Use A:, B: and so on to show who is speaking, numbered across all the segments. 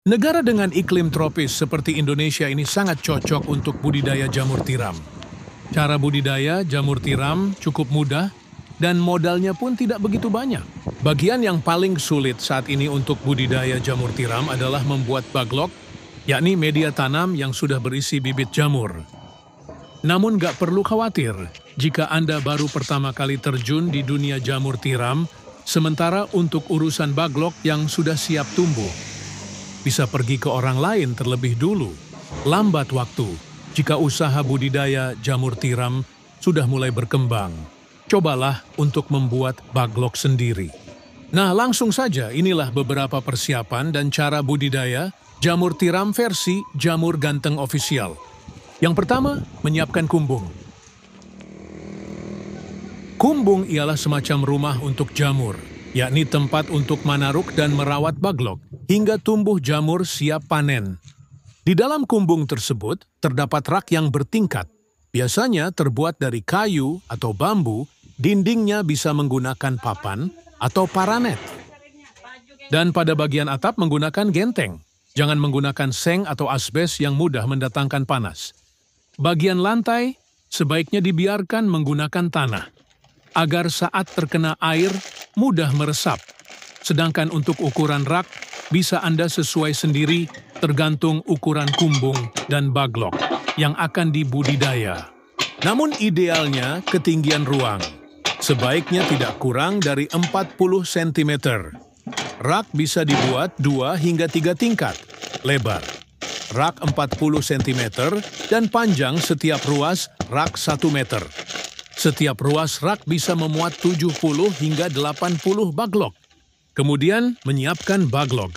A: Negara dengan iklim tropis seperti Indonesia ini sangat cocok untuk budidaya jamur tiram. Cara budidaya jamur tiram cukup mudah dan modalnya pun tidak begitu banyak. Bagian yang paling sulit saat ini untuk budidaya jamur tiram adalah membuat baglok, yakni media tanam yang sudah berisi bibit jamur. Namun nggak perlu khawatir jika Anda baru pertama kali terjun di dunia jamur tiram, sementara untuk urusan baglok yang sudah siap tumbuh, bisa pergi ke orang lain terlebih dulu. Lambat waktu jika usaha budidaya jamur tiram sudah mulai berkembang. Cobalah untuk membuat baglok sendiri. Nah, langsung saja inilah beberapa persiapan dan cara budidaya jamur tiram versi Jamur Ganteng Official. Yang pertama, menyiapkan kumbung. Kumbung ialah semacam rumah untuk jamur, yakni tempat untuk manaruk dan merawat baglok hingga tumbuh jamur siap panen. Di dalam kumbung tersebut terdapat rak yang bertingkat, biasanya terbuat dari kayu atau bambu, dindingnya bisa menggunakan papan atau paranet. Dan pada bagian atap menggunakan genteng, jangan menggunakan seng atau asbes yang mudah mendatangkan panas. Bagian lantai sebaiknya dibiarkan menggunakan tanah, agar saat terkena air mudah meresap. Sedangkan untuk ukuran rak, bisa Anda sesuai sendiri tergantung ukuran kumbung dan baglok yang akan dibudidaya. Namun idealnya ketinggian ruang sebaiknya tidak kurang dari 40 cm. Rak bisa dibuat 2 hingga 3 tingkat lebar. Rak 40 cm dan panjang setiap ruas rak 1 meter. Setiap ruas rak bisa memuat 70 hingga 80 baglok. Kemudian menyiapkan baglok.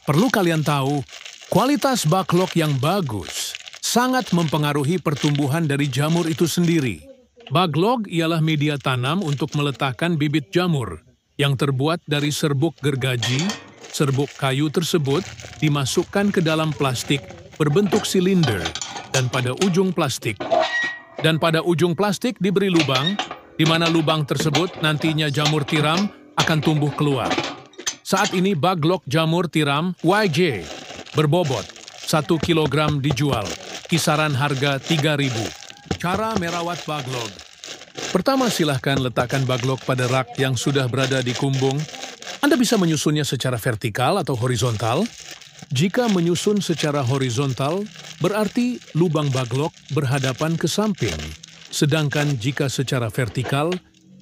A: Perlu kalian tahu, kualitas baglok yang bagus sangat mempengaruhi pertumbuhan dari jamur itu sendiri. Baglok ialah media tanam untuk meletakkan bibit jamur yang terbuat dari serbuk gergaji. Serbuk kayu tersebut dimasukkan ke dalam plastik berbentuk silinder dan pada ujung plastik diberi lubang, di mana lubang tersebut nantinya jamur tiram akan tumbuh keluar. Saat ini baglok jamur tiram YJ berbobot 1 kg dijual, kisaran harga 3.000. Cara merawat baglok. Pertama, silahkan letakkan baglok pada rak yang sudah berada di kumbung. Anda bisa menyusunnya secara vertikal atau horizontal. Jika menyusun secara horizontal, berarti lubang baglok berhadapan ke samping. Sedangkan jika secara vertikal,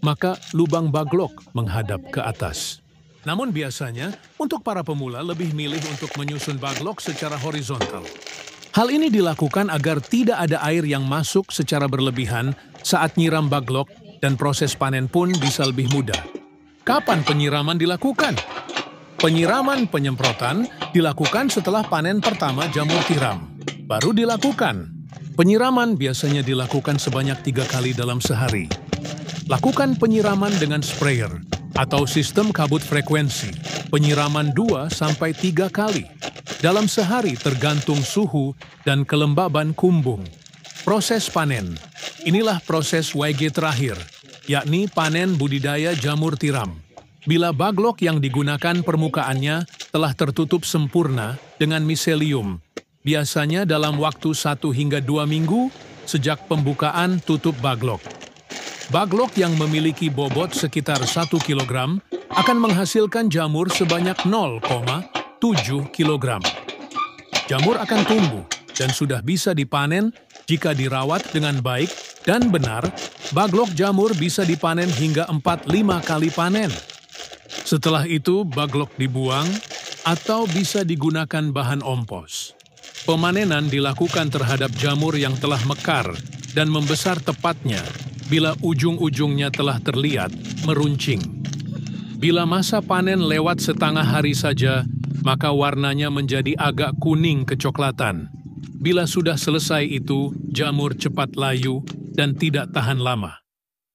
A: maka lubang baglok menghadap ke atas. Namun biasanya, untuk para pemula lebih milih untuk menyusun baglok secara horizontal. Hal ini dilakukan agar tidak ada air yang masuk secara berlebihan saat nyiram baglok dan proses panen pun bisa lebih mudah. Kapan penyiraman dilakukan? Penyiraman penyemprotan dilakukan setelah panen pertama jamur tiram. Baru dilakukan. Penyiraman biasanya dilakukan sebanyak 3 kali dalam sehari. Lakukan penyiraman dengan sprayer atau sistem kabut frekuensi. Penyiraman 2-3 kali dalam sehari tergantung suhu dan kelembaban kumbung. Proses panen. Inilah proses YG terakhir, yakni panen budidaya jamur tiram. Bila baglok yang digunakan permukaannya telah tertutup sempurna dengan miselium, biasanya dalam waktu 1 hingga 2 minggu sejak pembukaan tutup baglok. Baglok yang memiliki bobot sekitar 1 kg akan menghasilkan jamur sebanyak 0,7 kg. Jamur akan tumbuh dan sudah bisa dipanen jika dirawat dengan baik dan benar. Baglok jamur bisa dipanen hingga 4-5 kali panen. Setelah itu, baglok dibuang atau bisa digunakan bahan ompos. Pemanenan dilakukan terhadap jamur yang telah mekar dan membesar tepatnya bila ujung-ujungnya telah terlihat meruncing. Bila masa panen lewat setengah hari saja, maka warnanya menjadi agak kuning kecoklatan. Bila sudah selesai itu, jamur cepat layu dan tidak tahan lama.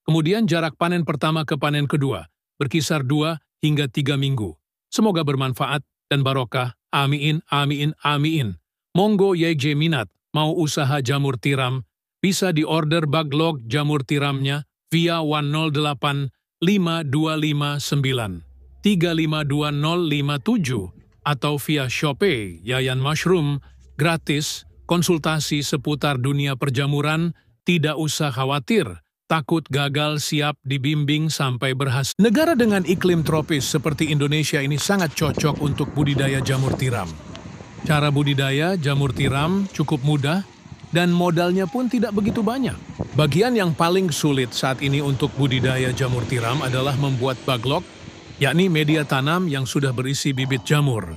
A: Kemudian jarak panen pertama ke panen kedua berkisar 2 hingga 3 minggu. Semoga bermanfaat dan barokah. Amin, amin, amin. Monggo YJ minat mau usaha jamur tiram, bisa diorder baglok jamur tiramnya via 108 5259 352057 atau via Shopee, Yayan Mushroom, gratis, konsultasi seputar dunia perjamuran, tidak usah khawatir, takut gagal siap dibimbing sampai berhasil. Negara dengan iklim tropis seperti Indonesia ini sangat cocok untuk budidaya jamur tiram. Cara budidaya jamur tiram cukup mudah dan modalnya pun tidak begitu banyak. Bagian yang paling sulit saat ini untuk budidaya jamur tiram adalah membuat baglok, yakni media tanam yang sudah berisi bibit jamur.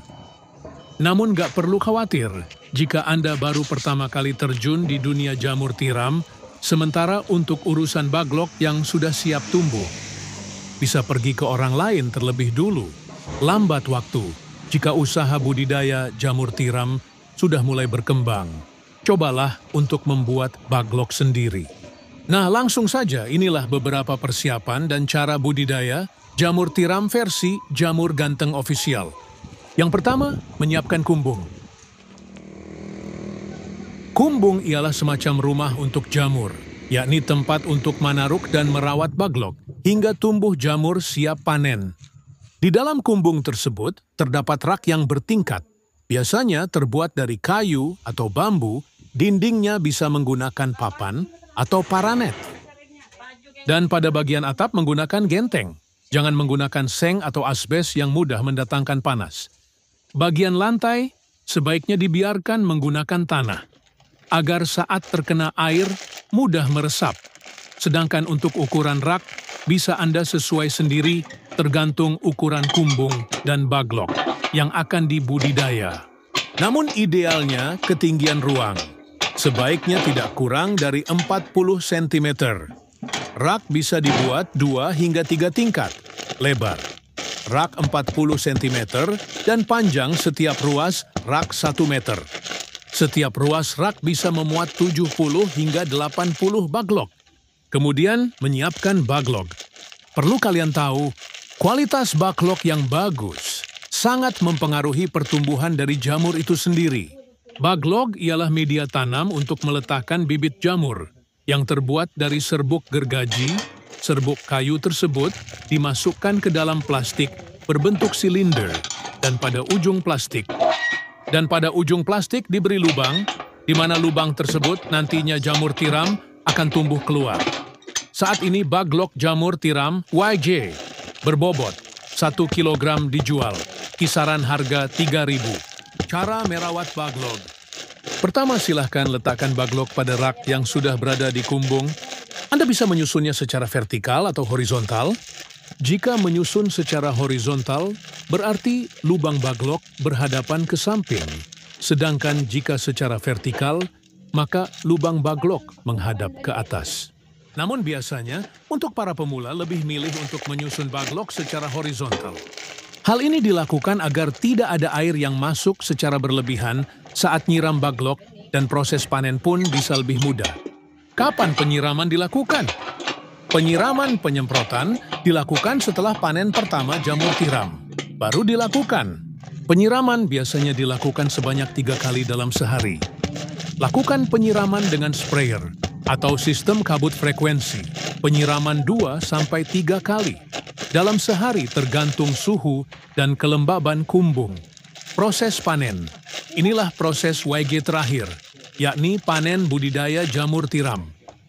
A: Namun gak perlu khawatir jika Anda baru pertama kali terjun di dunia jamur tiram, sementara untuk urusan baglok yang sudah siap tumbuh. Bisa pergi ke orang lain terlebih dulu, lambat waktu jika usaha budidaya jamur tiram sudah mulai berkembang. Cobalah untuk membuat baglok sendiri. Nah, langsung saja inilah beberapa persiapan dan cara budidaya jamur tiram versi Jamur Ganteng Official. Yang pertama, menyiapkan kumbung. Kumbung ialah semacam rumah untuk jamur, yakni tempat untuk manaruk dan merawat baglok hingga tumbuh jamur siap panen. Di dalam kumbung tersebut terdapat rak yang bertingkat, biasanya terbuat dari kayu atau bambu. Dindingnya bisa menggunakan papan atau paranet. Dan pada bagian atap menggunakan genteng. Jangan menggunakan seng atau asbes yang mudah mendatangkan panas. Bagian lantai sebaiknya dibiarkan menggunakan tanah, agar saat terkena air mudah meresap. Sedangkan untuk ukuran rak bisa Anda sesuai sendiri tergantung ukuran kumbung dan baglok yang akan dibudidaya. Namun idealnya ketinggian ruang sebaiknya tidak kurang dari 40 cm. Rak bisa dibuat 2 hingga 3 tingkat, lebar. Rak 40 cm dan panjang setiap ruas rak 1 meter. Setiap ruas rak bisa memuat 70 hingga 80 baglok. Kemudian menyiapkan baglok. Perlu kalian tahu, kualitas baglok yang bagus sangat mempengaruhi pertumbuhan dari jamur itu sendiri. Baglok ialah media tanam untuk meletakkan bibit jamur yang terbuat dari serbuk gergaji. Serbuk kayu tersebut dimasukkan ke dalam plastik berbentuk silinder dan pada ujung plastik diberi lubang, di mana lubang tersebut nantinya jamur tiram akan tumbuh keluar. Saat ini baglok jamur tiram YJ berbobot 1 kg dijual, kisaran harga 3.000. Cara merawat baglok. Pertama, silahkan letakkan baglok pada rak yang sudah berada di kumbung. Anda bisa menyusunnya secara vertikal atau horizontal. Jika menyusun secara horizontal, berarti lubang baglok berhadapan ke samping. Sedangkan jika secara vertikal, maka lubang baglok menghadap ke atas. Namun biasanya, untuk para pemula lebih milih untuk menyusun baglok secara horizontal. Hal ini dilakukan agar tidak ada air yang masuk secara berlebihan saat nyiram baglok dan proses panen pun bisa lebih mudah. Kapan penyiraman dilakukan? Penyiraman penyemprotan dilakukan setelah panen pertama jamur tiram. Baru dilakukan. Penyiraman biasanya dilakukan sebanyak 3 kali dalam sehari. Lakukan penyiraman dengan sprayer atau sistem kabut frekuensi. Penyiraman 2-3 kali dalam sehari tergantung suhu dan kelembaban kumbung. Proses panen. Inilah proses YG terakhir, yakni panen budidaya jamur tiram.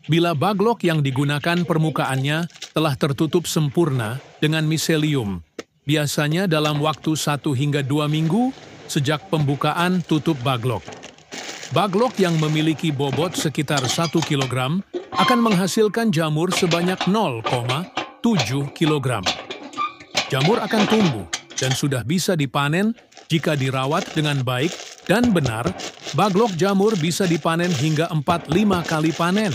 A: Bila baglok yang digunakan permukaannya telah tertutup sempurna dengan miselium, biasanya dalam waktu 1 hingga 2 minggu sejak pembukaan tutup baglok. Baglok yang memiliki bobot sekitar 1 kg akan menghasilkan jamur sebanyak 0,7 kg. Jamur akan tumbuh dan sudah bisa dipanen jika dirawat dengan baik dan benar. Baglok jamur bisa dipanen hingga 4-5 kali panen.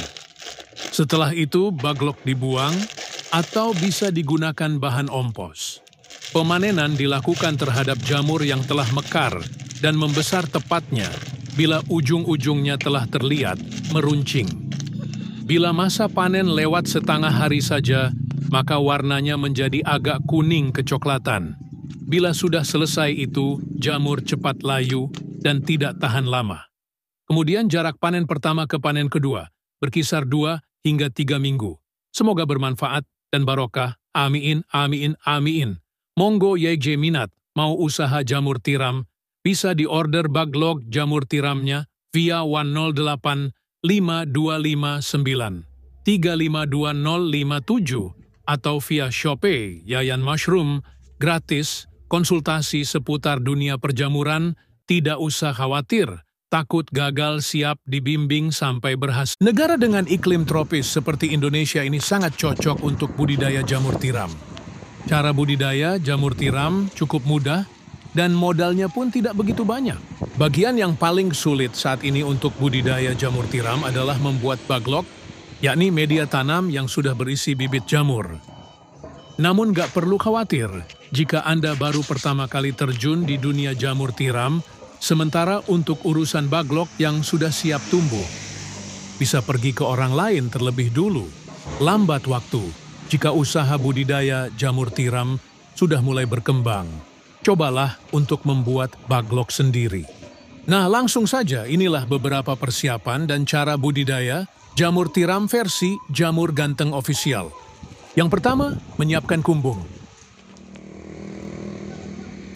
A: Setelah itu baglok dibuang atau bisa digunakan bahan ompos. Pemanenan dilakukan terhadap jamur yang telah mekar dan membesar tepatnya bila ujung-ujungnya telah terlihat meruncing. Bila masa panen lewat setengah hari saja, maka warnanya menjadi agak kuning kecoklatan. Bila sudah selesai itu, jamur cepat layu dan tidak tahan lama. Kemudian jarak panen pertama ke panen kedua berkisar 2 hingga 3 minggu. Semoga bermanfaat dan barokah. Amin, amin, amin. Monggo YJ minat Mau usaha jamur tiram, bisa diorder Baglok jamur tiramnya via 108 5259 352057 atau via Shopee Yayan Mushroom, gratis, konsultasi seputar dunia perjamuran, tidak usah khawatir, takut gagal siap dibimbing sampai berhasil. Negara dengan iklim tropis seperti Indonesia ini sangat cocok untuk budidaya jamur tiram. Cara budidaya jamur tiram cukup mudah dan modalnya pun tidak begitu banyak. Bagian yang paling sulit saat ini untuk budidaya jamur tiram adalah membuat baglok, yakni media tanam yang sudah berisi bibit jamur. Namun gak perlu khawatir jika Anda baru pertama kali terjun di dunia jamur tiram, sementara untuk urusan baglok yang sudah siap tumbuh, bisa pergi ke orang lain terlebih dulu. Lambat waktu jika usaha budidaya jamur tiram sudah mulai berkembang. Cobalah untuk membuat baglok sendiri. Nah, langsung saja inilah beberapa persiapan dan cara budidaya jamur tiram versi Jamur Ganteng Official. Yang pertama, menyiapkan kumbung.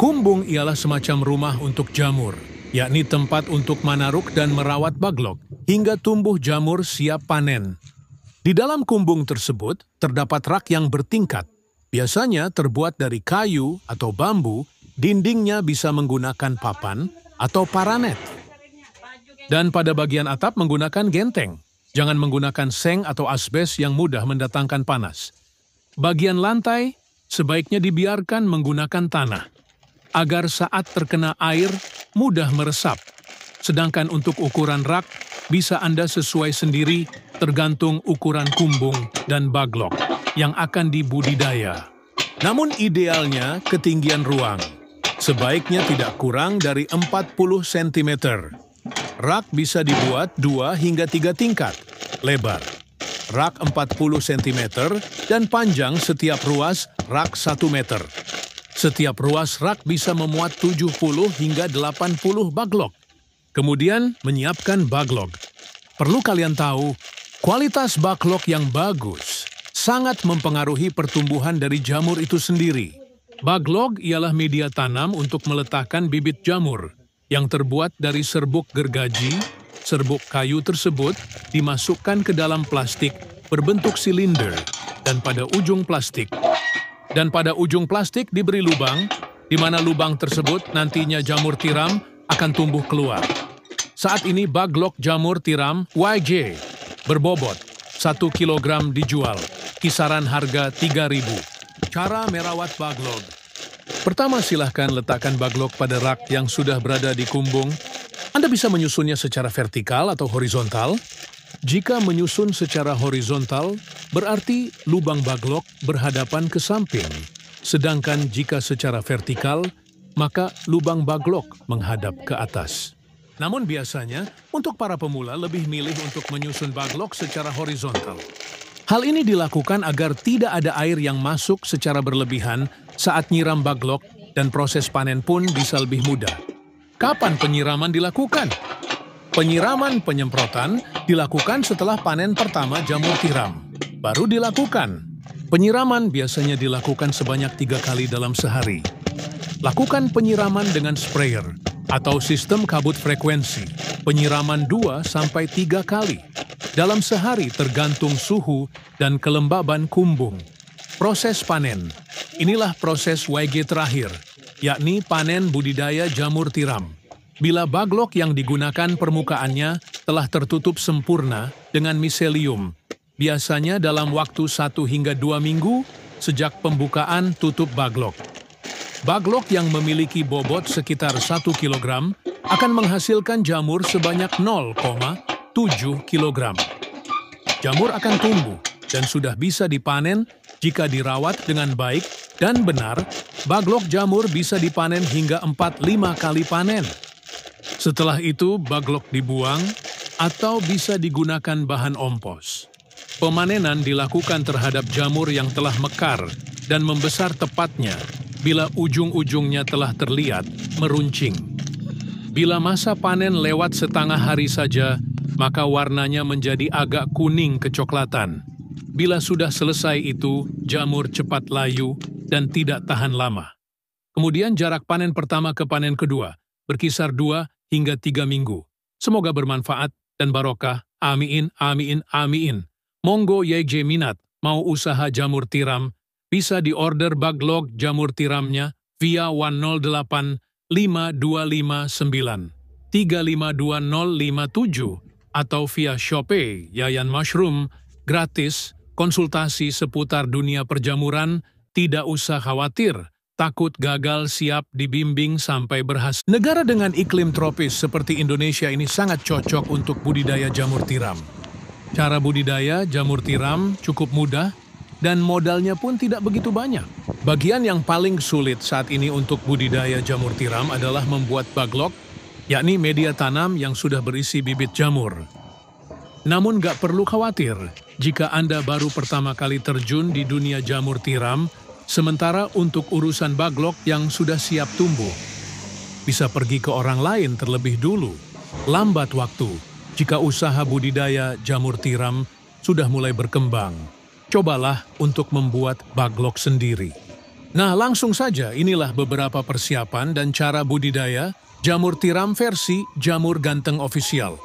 A: Kumbung ialah semacam rumah untuk jamur, yakni tempat untuk manaruk dan merawat baglok hingga tumbuh jamur siap panen. Di dalam kumbung tersebut terdapat rak yang bertingkat, biasanya terbuat dari kayu atau bambu, dindingnya bisa menggunakan papan atau paranet. Dan pada bagian atap menggunakan genteng, jangan menggunakan seng atau asbes yang mudah mendatangkan panas. Bagian lantai sebaiknya dibiarkan menggunakan tanah, agar saat terkena air mudah meresap. Sedangkan untuk ukuran rak, bisa Anda sesuai sendiri tergantung ukuran kumbung dan baglok yang akan dibudidaya. Namun idealnya ketinggian ruang sebaiknya tidak kurang dari 40 cm. Rak bisa dibuat 2 hingga 3 tingkat lebar. Rak 40 cm dan panjang setiap ruas rak 1 meter. Setiap ruas rak bisa memuat 70 hingga 80 baglok. Kemudian menyiapkan baglok. Perlu kalian tahu, kualitas baglok yang bagus sangat mempengaruhi pertumbuhan dari jamur itu sendiri. Baglok ialah media tanam untuk meletakkan bibit jamur yang terbuat dari serbuk gergaji. Serbuk kayu tersebut dimasukkan ke dalam plastik berbentuk silinder dan pada ujung plastik diberi lubang, di mana lubang tersebut nantinya jamur tiram akan tumbuh keluar. Saat ini baglok jamur tiram YJ berbobot 1 kg dijual, kisaran harga 3.000. Cara merawat baglok. Pertama, silahkan letakkan baglok pada rak yang sudah berada di kumbung. Anda bisa menyusunnya secara vertikal atau horizontal. Jika menyusun secara horizontal, berarti lubang baglok berhadapan ke samping. Sedangkan jika secara vertikal, maka lubang baglok menghadap ke atas. Namun biasanya, untuk para pemula lebih milih untuk menyusun baglok secara horizontal. Hal ini dilakukan agar tidak ada air yang masuk secara berlebihan saat nyiram baglok dan proses panen pun bisa lebih mudah. Kapan penyiraman dilakukan? Penyiraman penyemprotan dilakukan setelah panen pertama jamur tiram. Baru dilakukan. Penyiraman biasanya dilakukan sebanyak 3 kali dalam sehari. Lakukan penyiraman dengan sprayer atau sistem kabut frekuensi, penyiraman 2-3 kali dalam sehari tergantung suhu dan kelembaban kumbung. Proses panen. Inilah proses YG terakhir, yakni panen budidaya jamur tiram. Bila baglok yang digunakan permukaannya telah tertutup sempurna dengan miselium, biasanya dalam waktu 1 hingga 2 minggu sejak pembukaan tutup baglok. Baglok yang memiliki bobot sekitar 1 kg akan menghasilkan jamur sebanyak 0,7 kg. Jamur akan tumbuh dan sudah bisa dipanen jika dirawat dengan baik dan benar. Baglok jamur bisa dipanen hingga 4-5 kali panen. Setelah itu baglok dibuang atau bisa digunakan bahan ompos. Pemanenan dilakukan terhadap jamur yang telah mekar dan membesar tepatnya bila ujung-ujungnya telah terlihat meruncing. Bila masa panen lewat setengah hari saja, maka warnanya menjadi agak kuning kecoklatan. Bila sudah selesai itu, jamur cepat layu dan tidak tahan lama. Kemudian jarak panen pertama ke panen kedua berkisar 2 hingga 3 minggu. Semoga bermanfaat dan barokah. Amin, amin, amin. Monggo YJ minat mau usaha jamur tiram, bisa diorder Baglok jamur tiramnya via 108 5259 352057 atau via Shopee Yayan Mushroom, gratis, konsultasi seputar dunia perjamuran, tidak usah khawatir, takut gagal siap dibimbing sampai berhasil. Negara dengan iklim tropis seperti Indonesia ini sangat cocok untuk budidaya jamur tiram. Cara budidaya jamur tiram cukup mudah dan modalnya pun tidak begitu banyak. Bagian yang paling sulit saat ini untuk budidaya jamur tiram adalah membuat baglok, yakni media tanam yang sudah berisi bibit jamur. Namun gak perlu khawatir jika Anda baru pertama kali terjun di dunia jamur tiram, sementara untuk urusan baglok yang sudah siap tumbuh, bisa pergi ke orang lain terlebih dulu. Lambat waktu jika usaha budidaya jamur tiram sudah mulai berkembang. Cobalah untuk membuat baglok sendiri. Nah, langsung saja inilah beberapa persiapan dan cara budidaya jamur tiram versi Jamur Ganteng Official.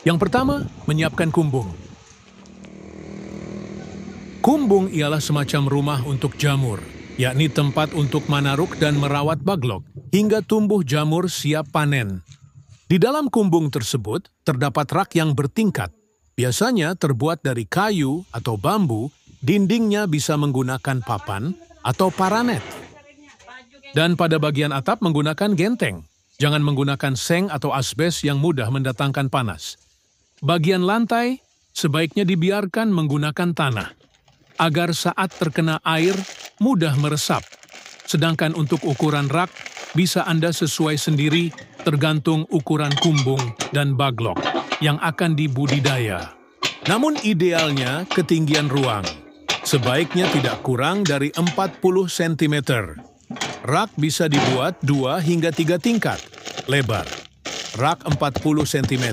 A: Yang pertama, menyiapkan kumbung. Kumbung ialah semacam rumah untuk jamur, yakni tempat untuk manaruk dan merawat baglok hingga tumbuh jamur siap panen. Di dalam kumbung tersebut terdapat rak yang bertingkat, biasanya terbuat dari kayu atau bambu, dindingnya bisa menggunakan papan atau paranet. Dan pada bagian atap menggunakan genteng, jangan menggunakan seng atau asbes yang mudah mendatangkan panas. Bagian lantai sebaiknya dibiarkan menggunakan tanah, agar saat terkena air mudah meresap. Sedangkan untuk ukuran rak bisa Anda sesuai sendiri tergantung ukuran kumbung dan baglok yang akan dibudidaya. Namun idealnya ketinggian ruang sebaiknya tidak kurang dari 40 cm. Rak bisa dibuat 2 hingga 3 tingkat lebar. Rak 40 cm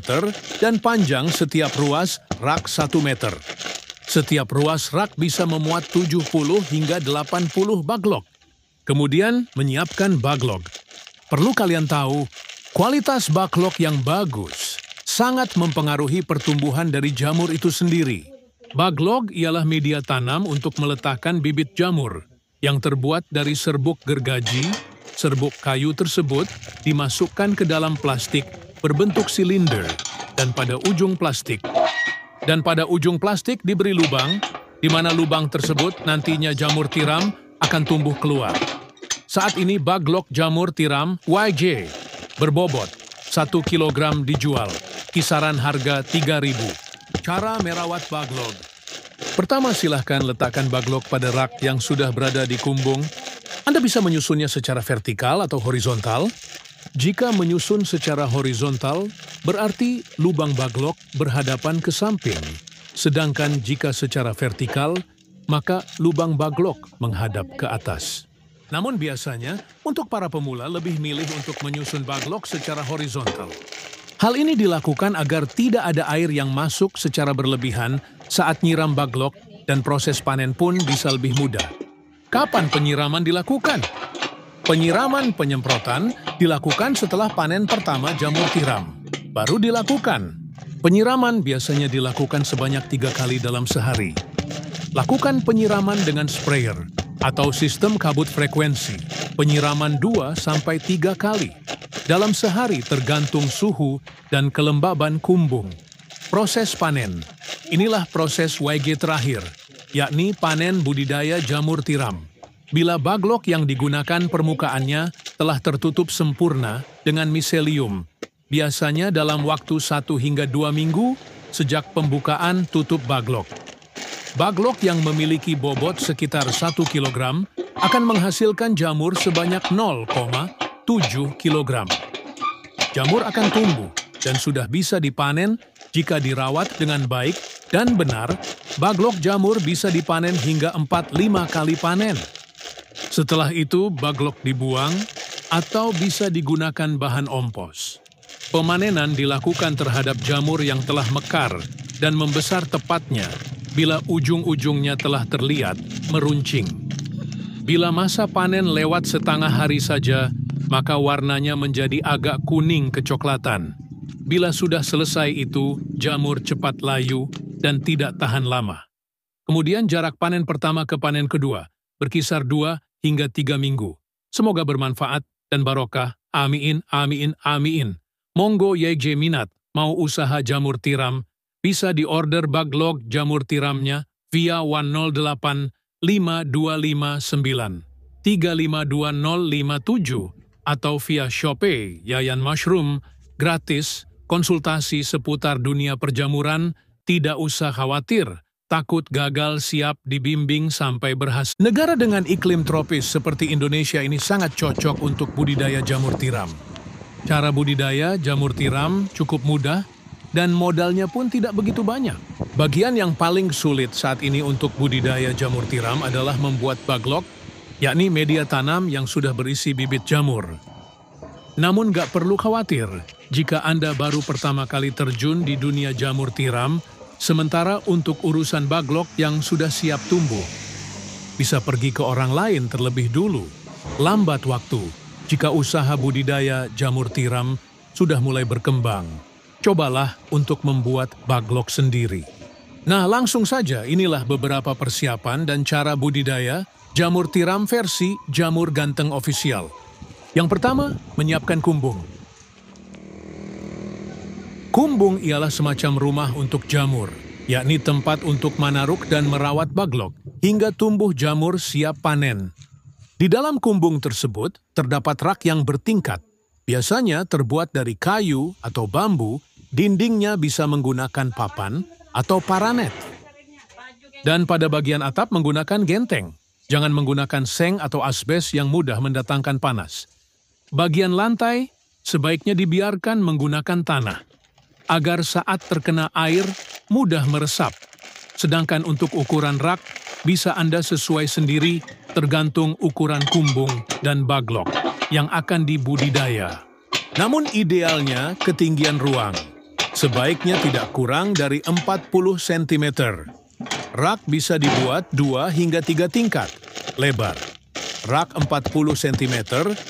A: dan panjang setiap ruas rak 1 meter. Setiap ruas rak bisa memuat 70 hingga 80 baglok. Kemudian menyiapkan baglok. Perlu kalian tahu, kualitas baglok yang bagus sangat mempengaruhi pertumbuhan dari jamur itu sendiri. Baglok ialah media tanam untuk meletakkan bibit jamur yang terbuat dari serbuk gergaji. Serbuk kayu tersebut dimasukkan ke dalam plastik berbentuk silinder dan pada ujung plastik diberi lubang, di mana lubang tersebut nantinya jamur tiram akan tumbuh keluar. Saat ini baglok jamur tiram YJ berbobot 1 kg dijual, kisaran harga 3.000. Cara merawat baglok. Pertama, silahkan letakkan baglok pada rak yang sudah berada di kumbung. Anda bisa menyusunnya secara vertikal atau horizontal. Jika menyusun secara horizontal, berarti lubang baglok berhadapan ke samping. Sedangkan jika secara vertikal, maka lubang baglok menghadap ke atas. Namun biasanya, untuk para pemula lebih milih untuk menyusun baglok secara horizontal. Hal ini dilakukan agar tidak ada air yang masuk secara berlebihan saat nyiram baglok dan proses panen pun bisa lebih mudah. Kapan penyiraman dilakukan? Penyiraman penyemprotan dilakukan setelah panen pertama jamur tiram. Baru dilakukan. Penyiraman biasanya dilakukan sebanyak 3 kali dalam sehari. Lakukan penyiraman dengan sprayer atau sistem kabut frekuensi. Penyiraman 2-3 kali dalam sehari tergantung suhu dan kelembaban kumbung. Proses panen. Inilah proses YG terakhir, yakni panen budidaya jamur tiram. Bila baglok yang digunakan permukaannya telah tertutup sempurna dengan miselium, biasanya dalam waktu 1 hingga 2 minggu sejak pembukaan tutup baglok. Baglok yang memiliki bobot sekitar 1 kg akan menghasilkan jamur sebanyak 0,7 kg. Jamur akan tumbuh dan sudah bisa dipanen jika dirawat dengan baik dan benar. Baglok jamur bisa dipanen hingga 4-5 kali panen. Setelah itu, baglok dibuang atau bisa digunakan bahan ompos. Pemanenan dilakukan terhadap jamur yang telah mekar dan membesar tepatnya bila ujung-ujungnya telah terlihat meruncing. Bila masa panen lewat setengah hari saja, maka warnanya menjadi agak kuning kecoklatan. Bila sudah selesai itu, jamur cepat layu dan tidak tahan lama. Kemudian jarak panen pertama ke panen kedua, berkisar 2 hingga 3 minggu. Semoga bermanfaat dan barokah. Amin, amin, amin. Monggo YJ minat, mau usaha jamur tiram, bisa diorder baglog jamur tiramnya via 108 5259 352057 atau via Shopee Yayan Mushroom, gratis, konsultasi seputar dunia perjamuran, tidak usah khawatir, takut gagal siap dibimbing sampai berhasil. Negara dengan iklim tropis seperti Indonesia ini sangat cocok untuk budidaya jamur tiram. Cara budidaya jamur tiram cukup mudah dan modalnya pun tidak begitu banyak. Bagian yang paling sulit saat ini untuk budidaya jamur tiram adalah membuat baglok, yakni media tanam yang sudah berisi bibit jamur. Namun gak perlu khawatir jika Anda baru pertama kali terjun di dunia jamur tiram, sementara untuk urusan baglok yang sudah siap tumbuh, bisa pergi ke orang lain terlebih dulu. Lambat waktu jika usaha budidaya jamur tiram sudah mulai berkembang. Cobalah untuk membuat baglok sendiri. Nah, langsung saja inilah beberapa persiapan dan cara budidaya jamur tiram versi Jamur Ganteng Official. Yang pertama, menyiapkan kumbung. Kumbung ialah semacam rumah untuk jamur, yakni tempat untuk manaruk dan merawat baglok hingga tumbuh jamur siap panen. Di dalam kumbung tersebut terdapat rak yang bertingkat, biasanya terbuat dari kayu atau bambu, dindingnya bisa menggunakan papan atau paranet. Dan pada bagian atap menggunakan genteng, jangan menggunakan seng atau asbes yang mudah mendatangkan panas. Bagian lantai sebaiknya dibiarkan menggunakan tanah, agar saat terkena air mudah meresap. Sedangkan untuk ukuran rak, bisa Anda sesuai sendiri tergantung ukuran kumbung dan baglok yang akan dibudidaya. Namun idealnya ketinggian ruang sebaiknya tidak kurang dari 40 cm. Rak bisa dibuat 2 hingga 3 tingkat, lebar rak 40 cm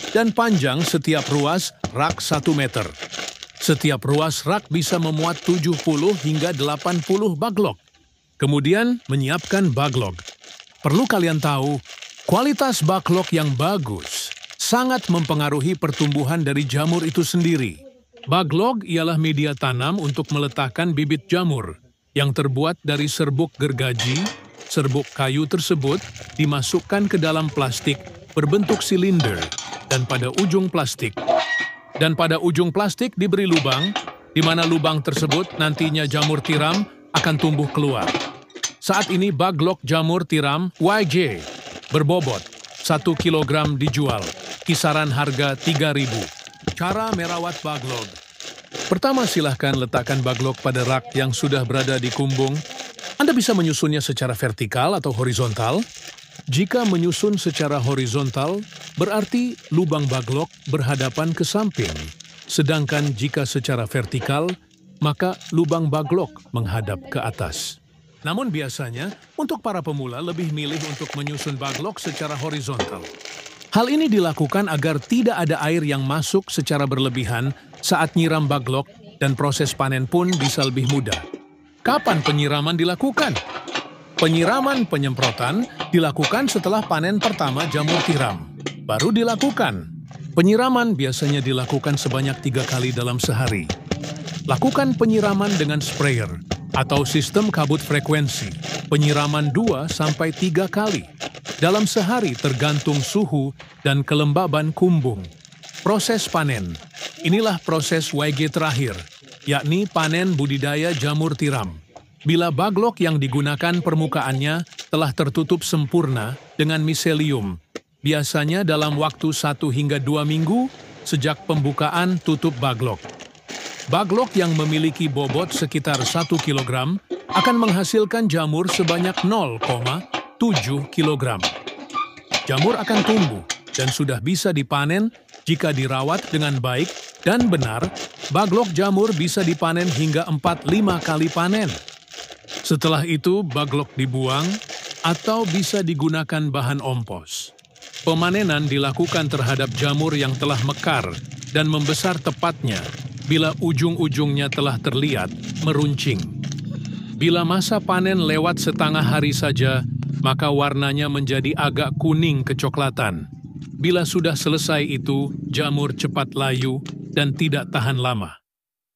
A: dan panjang setiap ruas rak 1 meter. Setiap ruas rak bisa memuat 70 hingga 80 baglok. Kemudian menyiapkan baglok. Perlu kalian tahu, kualitas baglok yang bagus sangat mempengaruhi pertumbuhan dari jamur itu sendiri. Baglok ialah media tanam untuk meletakkan bibit jamur yang terbuat dari serbuk gergaji. Serbuk kayu tersebut dimasukkan ke dalam plastik berbentuk silinder dan pada ujung plastik diberi lubang, di mana lubang tersebut nantinya jamur tiram akan tumbuh keluar. Saat ini baglok jamur tiram YJ berbobot 1 kg dijual, kisaran harga 3.000. Cara merawat baglok. Pertama, silahkan letakkan baglok pada rak yang sudah berada di kumbung. Anda bisa menyusunnya secara vertikal atau horizontal. Jika menyusun secara horizontal, berarti lubang baglok berhadapan ke samping. Sedangkan jika secara vertikal, maka lubang baglok menghadap ke atas. Namun biasanya, untuk para pemula lebih milih untuk menyusun baglok secara horizontal. Hal ini dilakukan agar tidak ada air yang masuk secara berlebihan saat nyiram baglok dan proses panen pun bisa lebih mudah. Kapan penyiraman dilakukan? Penyiraman penyemprotan dilakukan setelah panen pertama jamur tiram. Baru dilakukan. Penyiraman biasanya dilakukan sebanyak 3 kali dalam sehari. Lakukan penyiraman dengan sprayer atau sistem kabut frekuensi. Penyiraman 2-3 kali dalam sehari tergantung suhu dan kelembaban kumbung. Proses panen. Inilah proses YG terakhir, yakni panen budidaya jamur tiram. Bila baglok yang digunakan permukaannya telah tertutup sempurna dengan miselium, biasanya dalam waktu 1 hingga 2 minggu sejak pembukaan tutup baglok. Baglok yang memiliki bobot sekitar 1 kg akan menghasilkan jamur sebanyak 0,7 kg. Jamur akan tumbuh dan sudah bisa dipanen jika dirawat dengan baik dan benar. Baglok jamur bisa dipanen hingga 4-5 kali panen. Setelah itu baglok dibuang atau bisa digunakan bahan ompos. Pemanenan dilakukan terhadap jamur yang telah mekar dan membesar tepatnya bila ujung-ujungnya telah terlihat meruncing. Bila masa panen lewat setengah hari saja, maka warnanya menjadi agak kuning kecoklatan. Bila sudah selesai itu, jamur cepat layu dan tidak tahan lama.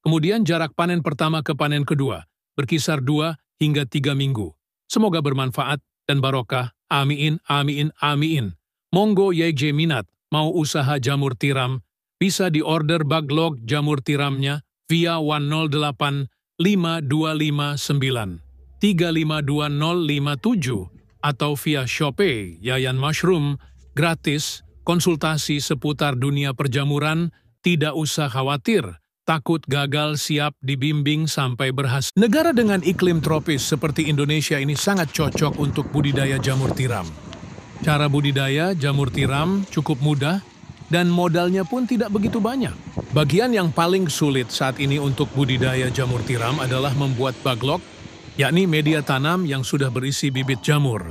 A: Kemudian jarak panen pertama ke panen kedua berkisar 2 hingga 3 minggu. Semoga bermanfaat dan barokah. Amin, amin, amin. Monggo YJ minat mau usaha jamur tiram, bisa diorder baglog jamur tiramnya via 108 5259 352057 atau via Shopee Yayan Mushroom, gratis, konsultasi seputar dunia perjamuran, tidak usah khawatir, takut gagal siap dibimbing sampai berhasil. Negara dengan iklim tropis seperti Indonesia ini sangat cocok untuk budidaya jamur tiram. Cara budidaya jamur tiram cukup mudah dan modalnya pun tidak begitu banyak. Bagian yang paling sulit saat ini untuk budidaya jamur tiram adalah membuat baglok, yakni media tanam yang sudah berisi bibit jamur.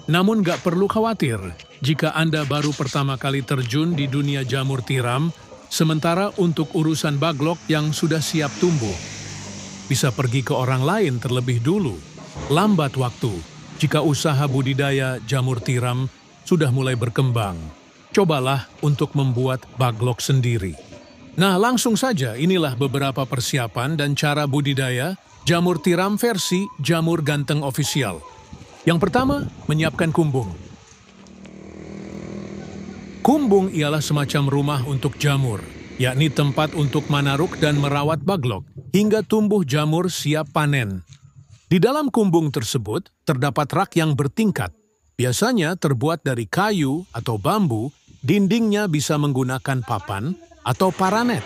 A: Namun gak perlu khawatir jika Anda baru pertama kali terjun di dunia jamur tiram, sementara untuk urusan baglok yang sudah siap tumbuh, bisa pergi ke orang lain terlebih dulu. Lambat waktu jika usaha budidaya jamur tiram sudah mulai berkembang. Cobalah untuk membuat baglok sendiri. Nah, langsung saja inilah beberapa persiapan dan cara budidaya jamur tiram versi Jamur Ganteng Official. Yang pertama, menyiapkan kumbung. Kumbung ialah semacam rumah untuk jamur, yakni tempat untuk manaruk dan merawat baglok hingga tumbuh jamur siap panen. Di dalam kumbung tersebut terdapat rak yang bertingkat, biasanya terbuat dari kayu atau bambu, dindingnya bisa menggunakan papan atau paranet.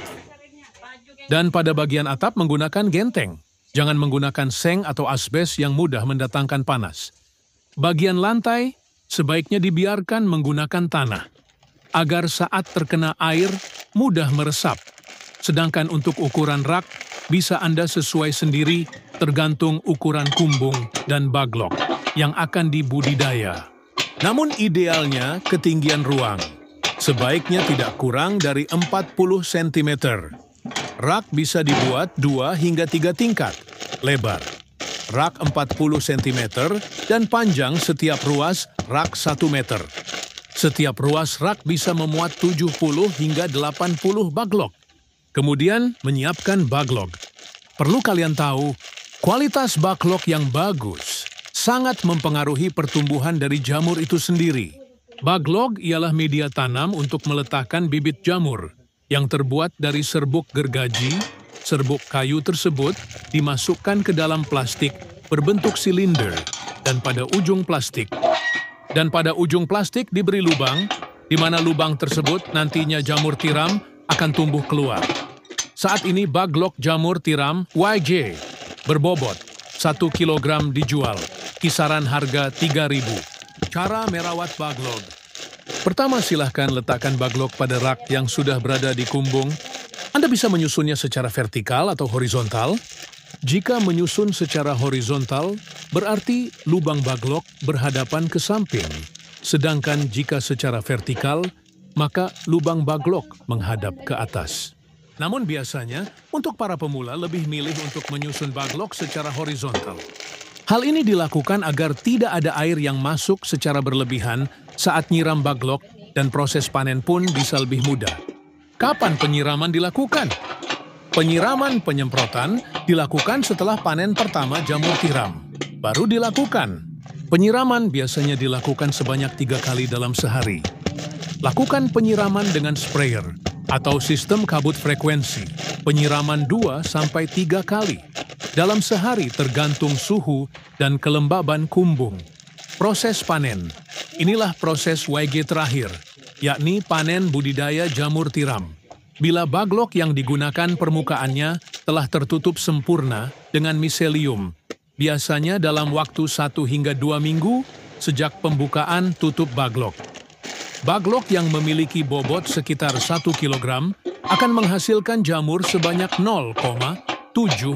A: Dan pada bagian atap menggunakan genteng, jangan menggunakan seng atau asbes yang mudah mendatangkan panas. Bagian lantai sebaiknya dibiarkan menggunakan tanah, agar saat terkena air mudah meresap. Sedangkan untuk ukuran rak, bisa Anda sesuai sendiri tergantung ukuran kumbung dan baglok yang akan dibudidaya. Namun idealnya ketinggian ruang sebaiknya tidak kurang dari 40 cm. Rak bisa dibuat 2 hingga 3 tingkat lebar. Rak 40 cm dan panjang setiap ruas rak 1 meter. Setiap ruas rak bisa memuat 70 hingga 80 baglok. Kemudian menyiapkan baglok. Perlu kalian tahu, kualitas baglok yang bagus sangat mempengaruhi pertumbuhan dari jamur itu sendiri. Baglok ialah media tanam untuk meletakkan bibit jamur yang terbuat dari serbuk gergaji. Serbuk kayu tersebut dimasukkan ke dalam plastik berbentuk silinder dan pada ujung plastik diberi lubang, di mana lubang tersebut nantinya jamur tiram akan tumbuh keluar. Saat ini baglok jamur tiram YJ berbobot 1 kg dijual, kisaran harga 3.000. Cara merawat baglok. Pertama, silahkan letakkan baglok pada rak yang sudah berada di kumbung. Anda bisa menyusunnya secara vertikal atau horizontal. Jika menyusun secara horizontal, berarti lubang baglok berhadapan ke samping. Sedangkan jika secara vertikal, maka lubang baglok menghadap ke atas. Namun biasanya, untuk para pemula lebih milih untuk menyusun baglok secara horizontal. Hal ini dilakukan agar tidak ada air yang masuk secara berlebihan saat nyiram baglok dan proses panen pun bisa lebih mudah. Kapan penyiraman dilakukan? Penyiraman penyemprotan dilakukan setelah panen pertama jamur tiram. Baru dilakukan. Penyiraman biasanya dilakukan sebanyak 3 kali dalam sehari. Lakukan penyiraman dengan sprayer atau sistem kabut frekuensi, penyiraman 2-3 kali dalam sehari tergantung suhu dan kelembaban kumbung. Proses panen. Inilah proses YG terakhir, yakni panen budidaya jamur tiram. Bila baglok yang digunakan permukaannya telah tertutup sempurna dengan miselium, biasanya dalam waktu 1 hingga 2 minggu sejak pembukaan tutup baglok. Baglok yang memiliki bobot sekitar 1 kg akan menghasilkan jamur sebanyak 0,7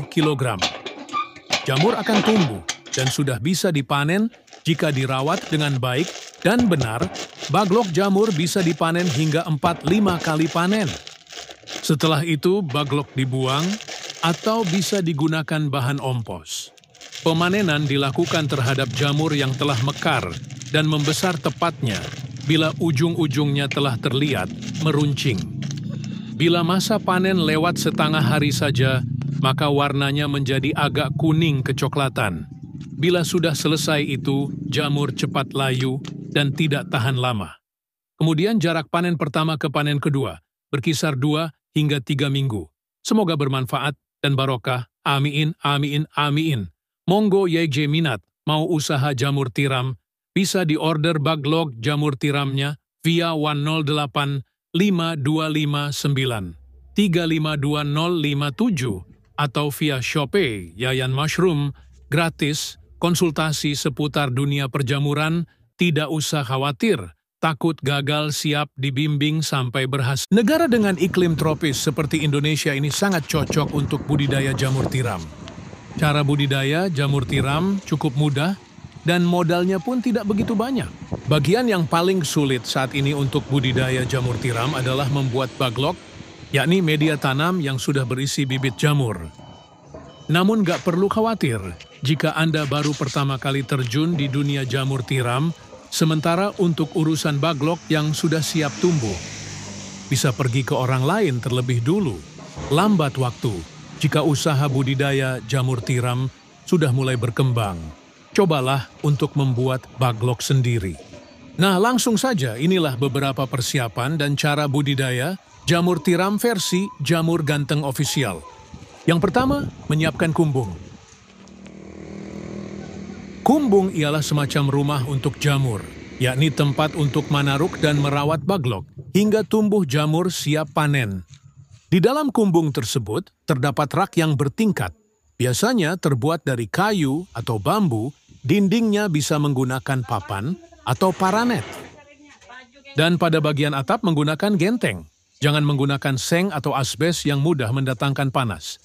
A: kg. Jamur akan tumbuh dan sudah bisa dipanen jika dirawat dengan baik dan benar Baglok jamur bisa dipanen hingga 4-5 kali panen. Setelah itu, baglok dibuang atau bisa digunakan bahan ompos. Pemanenan dilakukan terhadap jamur yang telah mekar dan membesar tepatnya bila ujung-ujungnya telah terlihat meruncing. Bila masa panen lewat setengah hari saja, maka warnanya menjadi agak kuning kecoklatan. Bila sudah selesai itu, jamur cepat layu dan tidak tahan lama. Kemudian jarak panen pertama ke panen kedua berkisar 2 hingga 3 minggu. Semoga bermanfaat dan barokah. Amin, amin, amin. Monggo YJ minat mau usaha jamur tiram, bisa diorder baglok jamur tiramnya via 108 5259 352057 atau via Shopee Yayan Mushroom, gratis, konsultasi seputar dunia perjamuran, tidak usah khawatir, takut gagal siap dibimbing sampai berhasil. Negara dengan iklim tropis seperti Indonesia ini sangat cocok untuk budidaya jamur tiram. Cara budidaya jamur tiram cukup mudah dan modalnya pun tidak begitu banyak. Bagian yang paling sulit saat ini untuk budidaya jamur tiram adalah membuat baglok, yakni media tanam yang sudah berisi bibit jamur. Namun gak perlu khawatir jika Anda baru pertama kali terjun di dunia jamur tiram, sementara untuk urusan baglok yang sudah siap tumbuh, bisa pergi ke orang lain terlebih dulu. Lambat waktu jika usaha budidaya jamur tiram sudah mulai berkembang. Cobalah untuk membuat baglok sendiri. Nah, langsung saja inilah beberapa persiapan dan cara budidaya jamur tiram versi Jamur Ganteng Official. Yang pertama, menyiapkan kumbung. Kumbung ialah semacam rumah untuk jamur, yakni tempat untuk manaruk dan merawat baglok hingga tumbuh jamur siap panen. Di dalam kumbung tersebut terdapat rak yang bertingkat, biasanya terbuat dari kayu atau bambu. Dindingnya bisa menggunakan papan atau paranet. Dan pada bagian atap menggunakan genteng. Jangan menggunakan seng atau asbes yang mudah mendatangkan panas.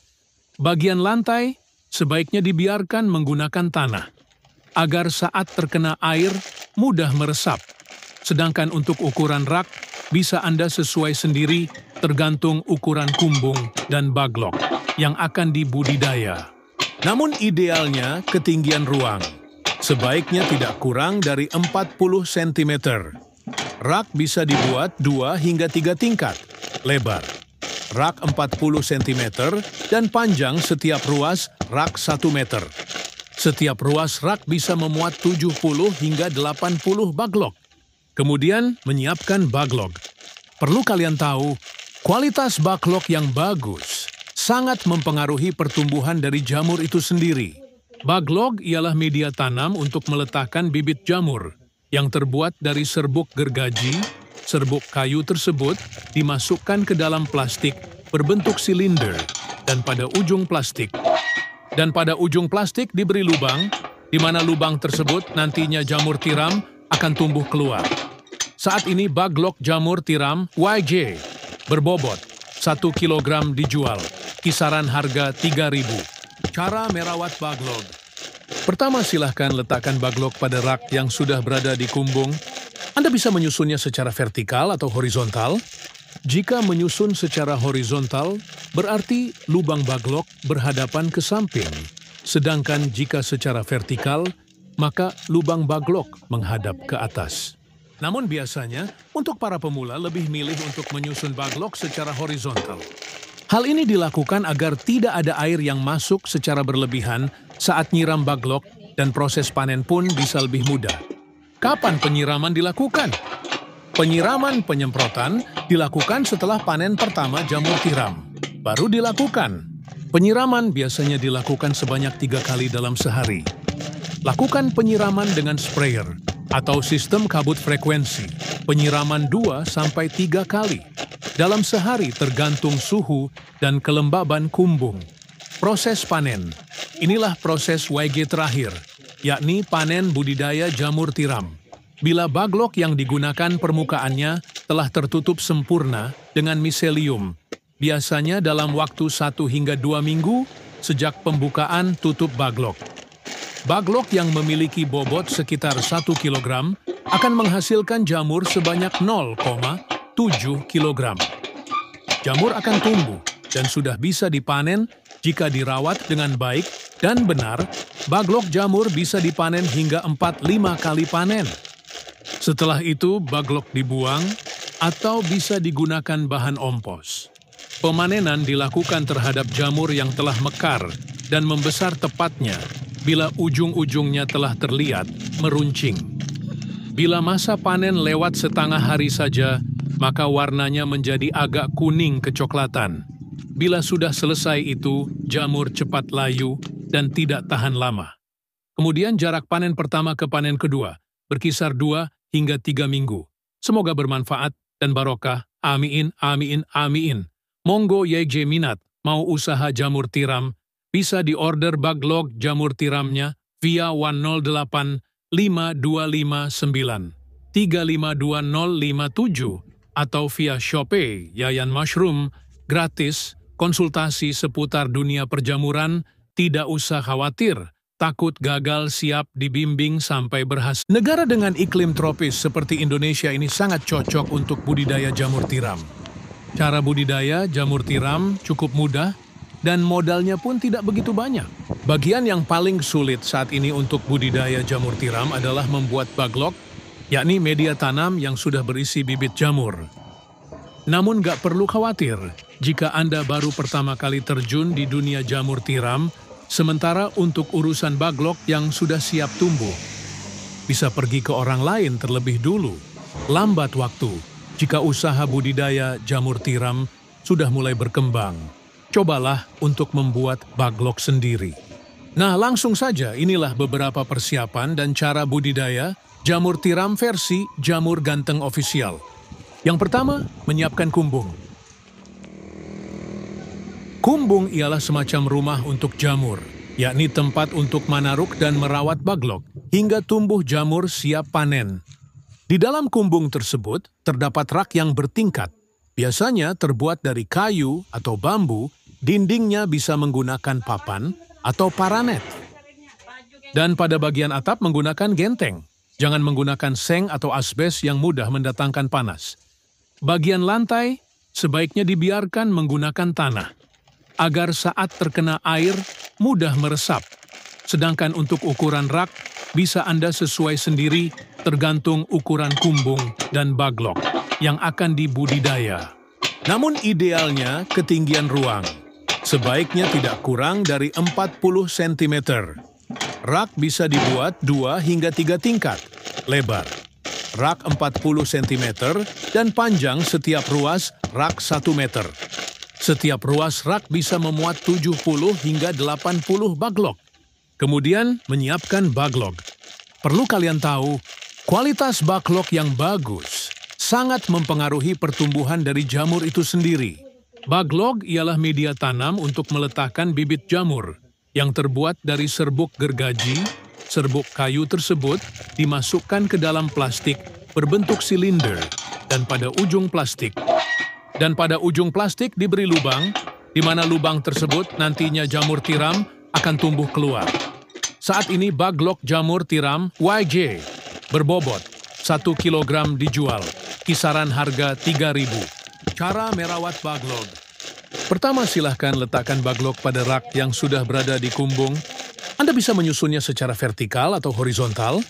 A: Bagian lantai sebaiknya dibiarkan menggunakan tanah, agar saat terkena air mudah meresap. Sedangkan untuk ukuran rak bisa Anda sesuai sendiri tergantung ukuran kumbung dan baglok yang akan dibudidaya. Namun idealnya ketinggian ruang sebaiknya tidak kurang dari 40 cm. Rak bisa dibuat 2 hingga 3 tingkat, lebar. Rak 40 cm dan panjang setiap ruas rak 1 meter. Setiap ruas rak bisa memuat 70 hingga 80 baglok. Kemudian menyiapkan baglok. Perlu kalian tahu, kualitas baglok yang bagus sangat mempengaruhi pertumbuhan dari jamur itu sendiri. Baglok ialah media tanam untuk meletakkan bibit jamur yang terbuat dari serbuk gergaji. Serbuk kayu tersebut dimasukkan ke dalam plastik berbentuk silinder dan pada ujung plastik diberi lubang, di mana lubang tersebut nantinya jamur tiram akan tumbuh keluar. Saat ini baglok jamur tiram YJ berbobot 1 kg dijual, kisaran harga 3.000. Cara merawat baglok. Pertama, silahkan letakkan baglok pada rak yang sudah berada di kumbung. Anda bisa menyusunnya secara vertikal atau horizontal. Jika menyusun secara horizontal, berarti lubang baglok berhadapan ke samping. Sedangkan jika secara vertikal, maka lubang baglok menghadap ke atas. Namun biasanya, untuk para pemula lebih milih untuk menyusun baglok secara horizontal. Hal ini dilakukan agar tidak ada air yang masuk secara berlebihan saat nyiram baglok dan proses panen pun bisa lebih mudah. Kapan penyiraman dilakukan? Penyiraman penyemprotan dilakukan setelah panen pertama jamur tiram. Baru dilakukan. Penyiraman biasanya dilakukan sebanyak 3 kali dalam sehari. Lakukan penyiraman dengan sprayer atau sistem kabut frekuensi. Penyiraman 2-3 kali. Dalam sehari tergantung suhu dan kelembaban kumbung. Proses panen. Inilah proses YG terakhir, yakni panen budidaya jamur tiram. Bila baglok yang digunakan permukaannya telah tertutup sempurna dengan miselium, biasanya dalam waktu 1 hingga 2 minggu sejak pembukaan tutup baglok. Baglok yang memiliki bobot sekitar 1 kg akan menghasilkan jamur sebanyak 0,7 kg. Jamur akan tumbuh dan sudah bisa dipanen jika dirawat dengan baik dan benar. Baglok jamur bisa dipanen hingga 4-5 kali panen. Setelah itu, baglok dibuang atau bisa digunakan bahan ompos. Pemanenan dilakukan terhadap jamur yang telah mekar dan membesar tepatnya bila ujung-ujungnya telah terlihat meruncing. Bila masa panen lewat setengah hari saja, maka warnanya menjadi agak kuning kecoklatan. Bila sudah selesai itu, jamur cepat layu dan tidak tahan lama. Kemudian jarak panen pertama ke panen kedua berkisar 2 hingga 3 minggu. Semoga bermanfaat dan barokah. Amin, amin, amin. Monggo YJ minat mau usaha jamur tiram, bisa diorder baglok jamur tiramnya via 108 5259 352057 atau via Shopee Yayan Mushroom, gratis, konsultasi seputar dunia perjamuran, tidak usah khawatir, takut gagal, siap dibimbing sampai berhasil. Negara dengan iklim tropis seperti Indonesia ini sangat cocok untuk budidaya jamur tiram. Cara budidaya jamur tiram cukup mudah dan modalnya pun tidak begitu banyak. Bagian yang paling sulit saat ini untuk budidaya jamur tiram adalah membuat baglok, yakni media tanam yang sudah berisi bibit jamur. Namun gak perlu khawatir jika Anda baru pertama kali terjun di dunia jamur tiram, sementara untuk urusan baglok yang sudah siap tumbuh, bisa pergi ke orang lain terlebih dulu. Lambat waktu jika usaha budidaya jamur tiram sudah mulai berkembang. Cobalah untuk membuat baglok sendiri. Nah, langsung saja inilah beberapa persiapan dan cara budidaya jamur tiram versi Jamur Ganteng Official. Yang pertama, menyiapkan kumbung. Kumbung ialah semacam rumah untuk jamur, yakni tempat untuk manaruk dan merawat baglok hingga tumbuh jamur siap panen. Di dalam kumbung tersebut terdapat rak yang bertingkat, biasanya terbuat dari kayu atau bambu. Dindingnya bisa menggunakan papan atau paranet. Dan pada bagian atap menggunakan genteng. Jangan menggunakan seng atau asbes yang mudah mendatangkan panas. Bagian lantai sebaiknya dibiarkan menggunakan tanah, agar saat terkena air mudah meresap. Sedangkan untuk ukuran rak bisa Anda sesuai sendiri tergantung ukuran kumbung dan baglok yang akan dibudidaya. Namun idealnya ketinggian ruang sebaiknya tidak kurang dari 40 cm. Rak bisa dibuat 2 hingga 3 tingkat, lebar rak 40 cm dan panjang setiap ruas rak 1 meter. Setiap ruas rak bisa memuat 70 hingga 80 baglok. Kemudian menyiapkan baglok. Perlu kalian tahu, kualitas baglok yang bagus sangat mempengaruhi pertumbuhan dari jamur itu sendiri. Baglok ialah media tanam untuk meletakkan bibit jamur yang terbuat dari serbuk gergaji. Serbuk kayu tersebut dimasukkan ke dalam plastik berbentuk silinder dan pada ujung plastik diberi lubang, di mana lubang tersebut nantinya jamur tiram akan tumbuh keluar. Saat ini baglok jamur tiram YJ berbobot 1 kg dijual, kisaran harga 3.000. Cara merawat baglok. Pertama, silahkan letakkan baglok pada rak yang sudah berada di kumbung. Anda bisa menyusunnya secara vertikal atau horizontal.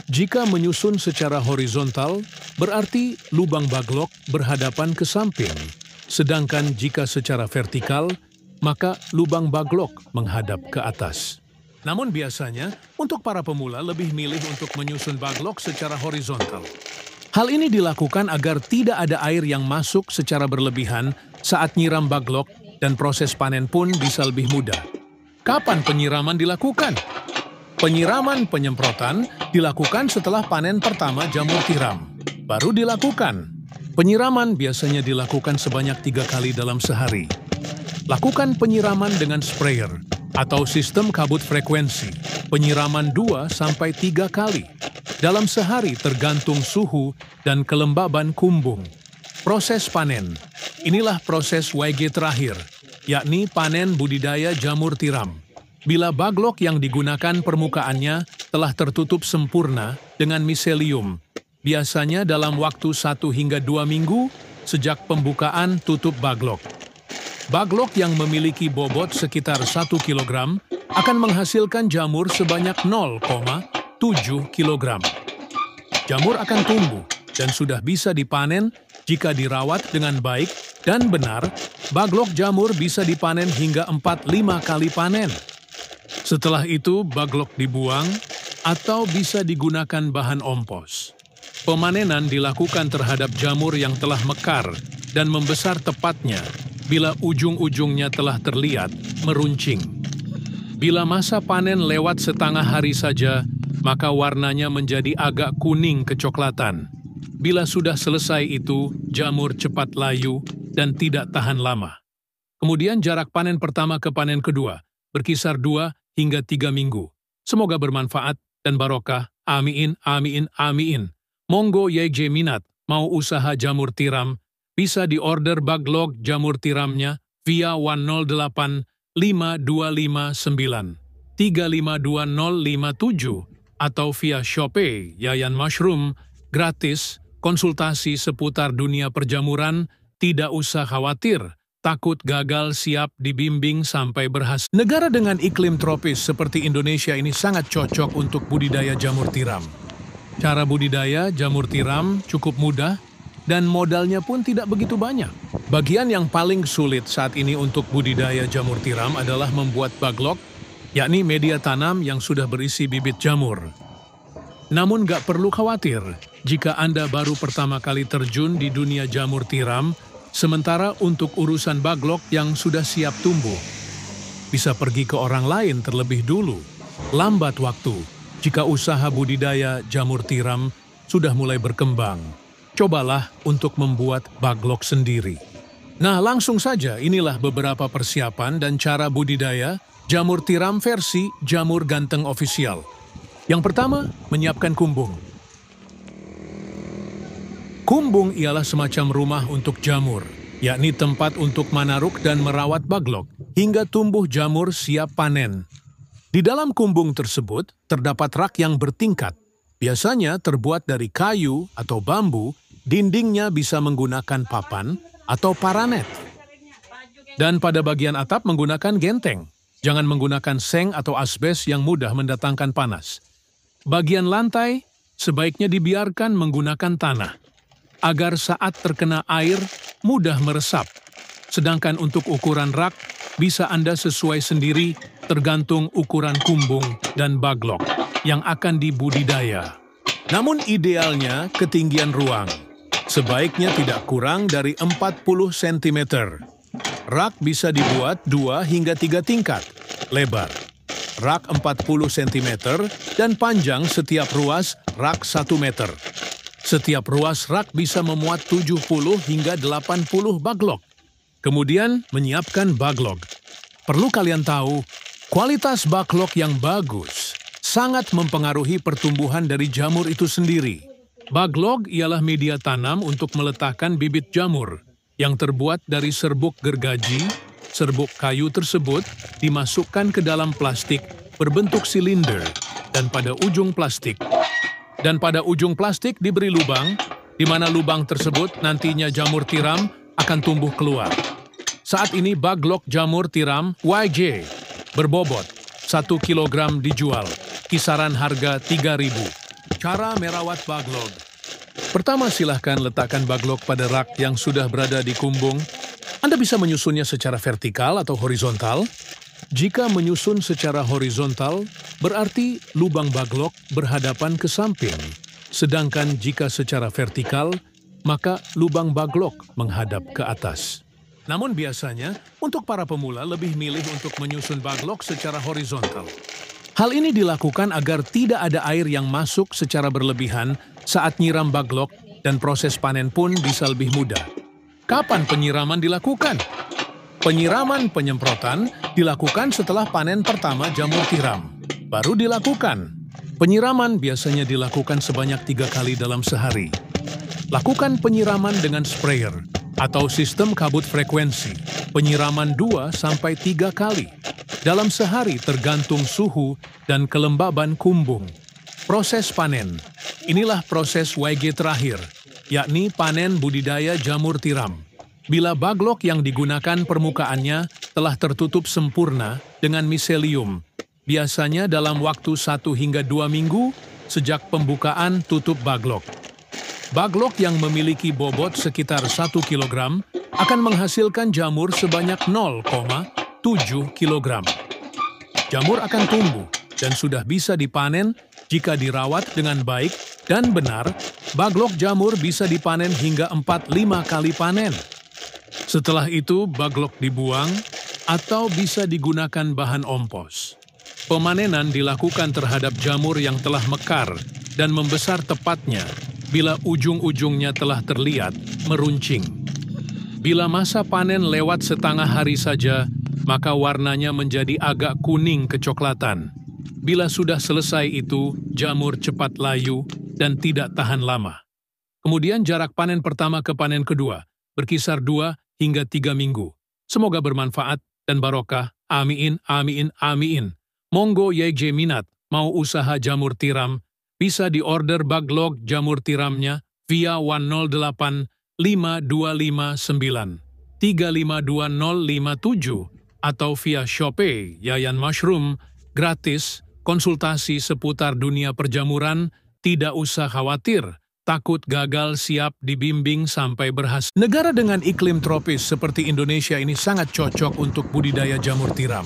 A: Jika menyusun secara horizontal, berarti lubang baglok berhadapan ke samping. Sedangkan jika secara vertikal, maka lubang baglok menghadap ke atas. Namun biasanya, untuk para pemula lebih milih untuk menyusun baglok secara horizontal. Hal ini dilakukan agar tidak ada air yang masuk secara berlebihan saat nyiram baglok dan proses panen pun bisa lebih mudah. Kapan penyiraman dilakukan? Penyiraman penyemprotan dilakukan setelah panen pertama jamur tiram. Baru dilakukan. Penyiraman biasanya dilakukan sebanyak 3 kali dalam sehari. Lakukan penyiraman dengan sprayer atau sistem kabut frekuensi. Penyiraman 2-3 kali. Dalam sehari tergantung suhu dan kelembaban kumbung. Proses panen. Inilah proses YG terakhir, yakni panen budidaya jamur tiram. Bila baglok yang digunakan permukaannya telah tertutup sempurna dengan miselium, biasanya dalam waktu 1 hingga 2 minggu sejak pembukaan tutup baglok. Baglok yang memiliki bobot sekitar 1 kg akan menghasilkan jamur sebanyak 0,7 kg. Jamur akan tumbuh dan sudah bisa dipanen jika dirawat dengan baik dan benar. Baglok jamur bisa dipanen hingga 4-5 kali panen. Setelah itu, baglok dibuang atau bisa digunakan bahan ompos. Pemanenan dilakukan terhadap jamur yang telah mekar dan membesar tepatnya bila ujung-ujungnya telah terlihat meruncing. Bila masa panen lewat setengah hari saja, maka warnanya menjadi agak kuning kecoklatan. Bila sudah selesai itu, jamur cepat layu dan tidak tahan lama. Kemudian jarak panen pertama ke panen kedua berkisar 2 hingga 3 minggu. Semoga bermanfaat dan barokah. Amin, amin, amin. Monggo YJ minat mau usaha jamur tiram, bisa diorder baglok jamur tiramnya via 108 5259 352057 atau via Shopee Yayan Mushroom, gratis, konsultasi seputar dunia perjamuran, tidak usah khawatir, takut gagal, siap dibimbing sampai berhasil. Negara dengan iklim tropis seperti Indonesia ini sangat cocok untuk budidaya jamur tiram. Cara budidaya jamur tiram cukup mudah dan modalnya pun tidak begitu banyak. Bagian yang paling sulit saat ini untuk budidaya jamur tiram adalah membuat baglok, yakni media tanam yang sudah berisi bibit jamur. Namun gak perlu khawatir jika Anda baru pertama kali terjun di dunia jamur tiram, sementara untuk urusan baglok yang sudah siap tumbuh, bisa pergi ke orang lain terlebih dulu. Lambat waktu jika usaha budidaya jamur tiram sudah mulai berkembang. Cobalah untuk membuat baglok sendiri. Nah, langsung saja inilah beberapa persiapan dan cara budidaya jamur tiram versi Jamur Ganteng Official. Yang pertama, menyiapkan kumbung. Kumbung ialah semacam rumah untuk jamur, yakni tempat untuk manaruk dan merawat baglok hingga tumbuh jamur siap panen. Di dalam kumbung tersebut terdapat rak yang bertingkat, biasanya terbuat dari kayu atau bambu. Dindingnya bisa menggunakan papan atau paranet. Dan pada bagian atap menggunakan genteng. Jangan menggunakan seng atau asbes yang mudah mendatangkan panas. Bagian lantai sebaiknya dibiarkan menggunakan tanah, agar saat terkena air mudah meresap. Sedangkan untuk ukuran rak bisa Anda sesuai sendiri tergantung ukuran kumbung dan baglok yang akan dibudidaya. Namun idealnya ketinggian ruang sebaiknya tidak kurang dari 40 cm. Rak bisa dibuat 2 hingga 3 tingkat, lebar. Rak 40 cm dan panjang setiap ruas rak 1 meter. Setiap ruas rak bisa memuat 70 hingga 80 baglok. Kemudian menyiapkan baglok. Perlu kalian tahu, kualitas baglok yang bagus sangat mempengaruhi pertumbuhan dari jamur itu sendiri. Baglok ialah media tanam untuk meletakkan bibit jamur yang terbuat dari serbuk gergaji. Serbuk kayu tersebut dimasukkan ke dalam plastik berbentuk silinder dan pada ujung plastik diberi lubang, di mana lubang tersebut nantinya jamur tiram akan tumbuh keluar. Saat ini baglok jamur tiram YJ berbobot 1 kg dijual, kisaran harga 3.000. Cara merawat baglok. Pertama, silahkan letakkan baglok pada rak yang sudah berada di kumbung. Anda bisa menyusunnya secara vertikal atau horizontal. Jika menyusun secara horizontal, berarti lubang baglok berhadapan ke samping. Sedangkan jika secara vertikal, maka lubang baglok menghadap ke atas. Namun biasanya, untuk para pemula lebih milih untuk menyusun baglok secara horizontal. Hal ini dilakukan agar tidak ada air yang masuk secara berlebihan saat nyiram baglok dan proses panen pun bisa lebih mudah. Kapan penyiraman dilakukan? Penyiraman penyemprotan dilakukan setelah panen pertama jamur tiram. Baru dilakukan. Penyiraman biasanya dilakukan sebanyak 3 kali dalam sehari. Lakukan penyiraman dengan sprayer atau sistem kabut frekuensi. Penyiraman 2-3 kali dalam sehari tergantung suhu dan kelembaban kumbung. Proses panen. Inilah proses YG terakhir, yakni panen budidaya jamur tiram. Bila baglok yang digunakan permukaannya telah tertutup sempurna dengan miselium, biasanya dalam waktu 1 hingga 2 minggu sejak pembukaan tutup baglok. Baglok yang memiliki bobot sekitar 1 kg akan menghasilkan jamur sebanyak 0,7 kg. Jamur akan tumbuh dan sudah bisa dipanen jika dirawat dengan baik dan benar. Baglok jamur bisa dipanen hingga 4-5 kali panen. Setelah itu, baglok dibuang atau bisa digunakan bahan ompos. Pemanenan dilakukan terhadap jamur yang telah mekar dan membesar tepatnya bila ujung-ujungnya telah terlihat meruncing. Bila masa panen lewat setengah hari saja, maka warnanya menjadi agak kuning kecoklatan. Bila sudah selesai itu, jamur cepat layu dan tidak tahan lama. Kemudian jarak panen pertama ke panen kedua berkisar 2 hingga 3 minggu. Semoga bermanfaat dan barokah. Amin, amin, amin. Monggo YG minat mau usaha jamur tiram, bisa diorder baglok jamur tiramnya via 108 5259 352057 atau via Shopee Yayan Mushroom, gratis, konsultasi seputar dunia perjamuran, tidak usah khawatir, takut gagal siap dibimbing sampai berhasil. Negara dengan iklim tropis seperti Indonesia ini sangat cocok untuk budidaya jamur tiram.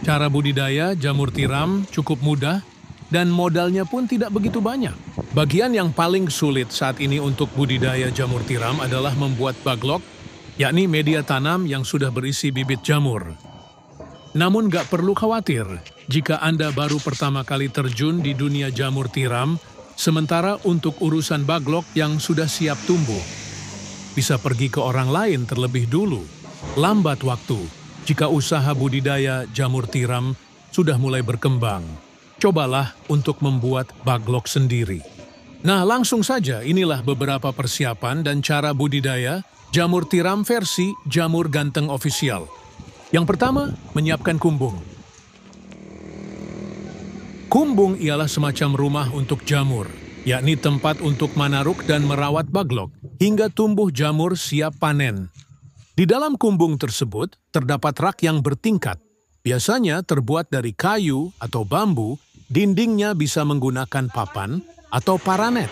A: Cara budidaya jamur tiram cukup mudah dan modalnya pun tidak begitu banyak. Bagian yang paling sulit saat ini untuk budidaya jamur tiram adalah membuat baglok, yakni media tanam yang sudah berisi bibit jamur. Namun gak perlu khawatir jika Anda baru pertama kali terjun di dunia jamur tiram, sementara untuk urusan baglok yang sudah siap tumbuh, bisa pergi ke orang lain terlebih dulu. Lambat waktu jika usaha budidaya jamur tiram sudah mulai berkembang. Cobalah untuk membuat baglok sendiri. Nah, langsung saja inilah beberapa persiapan dan cara budidaya jamur tiram versi Jamur Ganteng Official. Yang pertama, menyiapkan kumbung. Kumbung ialah semacam rumah untuk jamur, yakni tempat untuk manaruk dan merawat baglok hingga tumbuh jamur siap panen. Di dalam kumbung tersebut terdapat rak yang bertingkat, biasanya terbuat dari kayu atau bambu. Dindingnya bisa menggunakan papan atau paranet.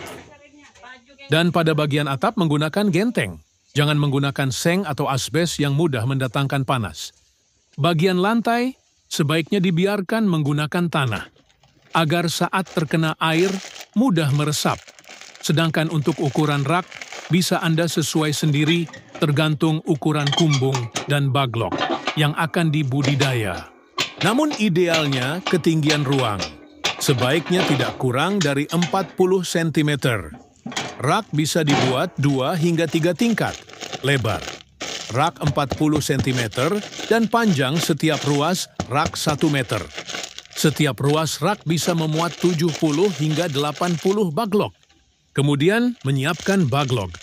A: Dan pada bagian atap menggunakan genteng. Jangan menggunakan seng atau asbes yang mudah mendatangkan panas. Bagian lantai sebaiknya dibiarkan menggunakan tanah, agar saat terkena air mudah meresap. Sedangkan untuk ukuran rak bisa Anda sesuai sendiri tergantung ukuran kumbung dan baglok yang akan dibudidaya. Namun idealnya ketinggian ruang sebaiknya tidak kurang dari 40 cm. Rak bisa dibuat 2 hingga 3 tingkat, lebar. Rak 40 cm dan panjang setiap ruas rak 1 meter. Setiap ruas rak bisa memuat 70 hingga 80 baglok. Kemudian menyiapkan baglok.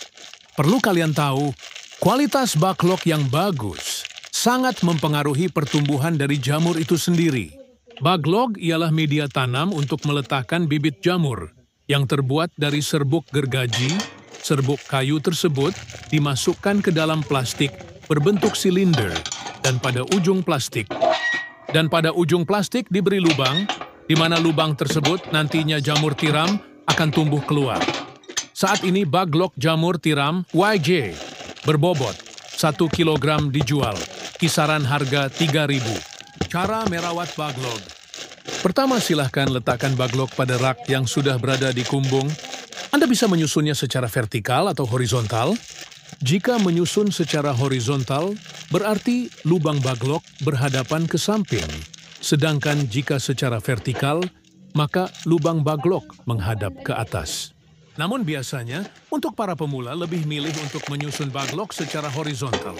A: Perlu kalian tahu, kualitas baglok yang bagus sangat mempengaruhi pertumbuhan dari jamur itu sendiri. Baglok ialah media tanam untuk meletakkan bibit jamur yang terbuat dari serbuk gergaji. Serbuk kayu tersebut dimasukkan ke dalam plastik berbentuk silinder dan pada ujung plastik diberi lubang, di mana lubang tersebut nantinya jamur tiram akan tumbuh keluar. Saat ini baglok jamur tiram YG berbobot 1 kg dijual, kisaran harga 3.000. Cara merawat baglok. Pertama, silahkan letakkan baglok pada rak yang sudah berada di kumbung. Anda bisa menyusunnya secara vertikal atau horizontal. Jika menyusun secara horizontal, berarti lubang baglok berhadapan ke samping. Sedangkan jika secara vertikal, maka lubang baglok menghadap ke atas. Namun biasanya, untuk para pemula lebih milih untuk menyusun baglok secara horizontal.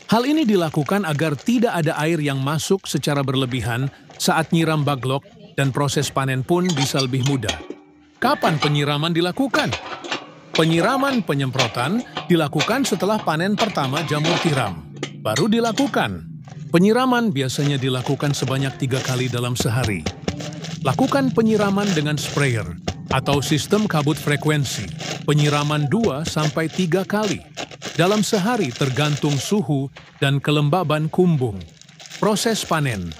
A: Hal ini dilakukan agar tidak ada air yang masuk secara berlebihan saat nyiram baglok dan proses panen pun bisa lebih mudah. Kapan penyiraman dilakukan? Penyiraman penyemprotan dilakukan setelah panen pertama jamur tiram. Baru dilakukan. Penyiraman biasanya dilakukan sebanyak 3 kali dalam sehari. Lakukan penyiraman dengan sprayer. atau sistem kabut frekuensi, penyiraman 2-3 kali dalam sehari tergantung suhu dan kelembaban kumbung. Proses panen.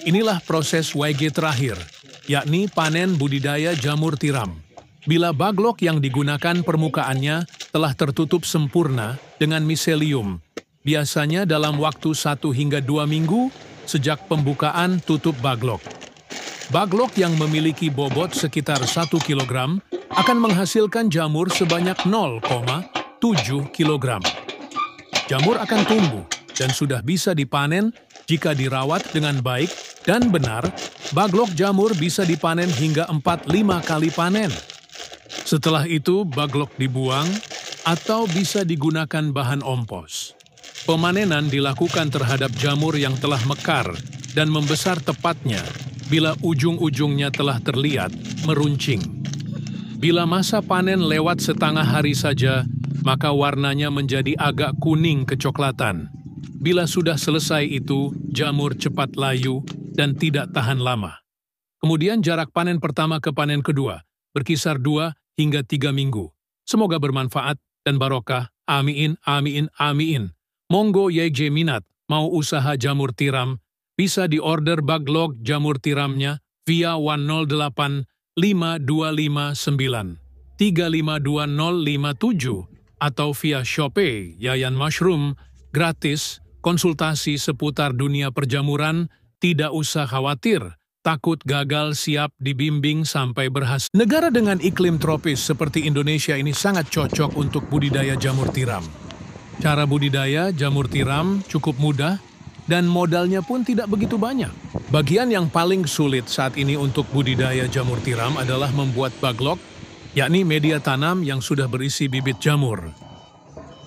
A: Inilah proses YG terakhir, yakni panen budidaya jamur tiram. Bila baglok yang digunakan permukaannya telah tertutup sempurna dengan miselium, biasanya dalam waktu 1 hingga 2 minggu sejak pembukaan tutup baglok. Baglok yang memiliki bobot sekitar 1 kg akan menghasilkan jamur sebanyak 0,7 kg. Jamur akan tumbuh dan sudah bisa dipanen jika dirawat dengan baik dan benar. Baglok jamur bisa dipanen hingga 4-5 kali panen. Setelah itu baglok dibuang atau bisa digunakan bahan ompos. Pemanenan dilakukan terhadap jamur yang telah mekar dan membesar tepatnya bila ujung-ujungnya telah terlihat meruncing. Bila masa panen lewat setengah hari saja, maka warnanya menjadi agak kuning kecoklatan. Bila sudah selesai itu, jamur cepat layu dan tidak tahan lama. Kemudian jarak panen pertama ke panen kedua berkisar 2 hingga 3 minggu. Semoga bermanfaat dan barokah. Amin, amin, amin. Monggo YG minat mau usaha jamur tiram, bisa diorder baglok jamur tiramnya via 108 5259 352057 atau via Shopee Yayan Mushroom, gratis, konsultasi seputar dunia perjamuran, tidak usah khawatir, takut gagal, siap dibimbing sampai berhasil. Negara dengan iklim tropis seperti Indonesia ini sangat cocok untuk budidaya jamur tiram. Cara budidaya jamur tiram cukup mudah dan modalnya pun tidak begitu banyak. Bagian yang paling sulit saat ini untuk budidaya jamur tiram adalah membuat baglok, yakni media tanam yang sudah berisi bibit jamur.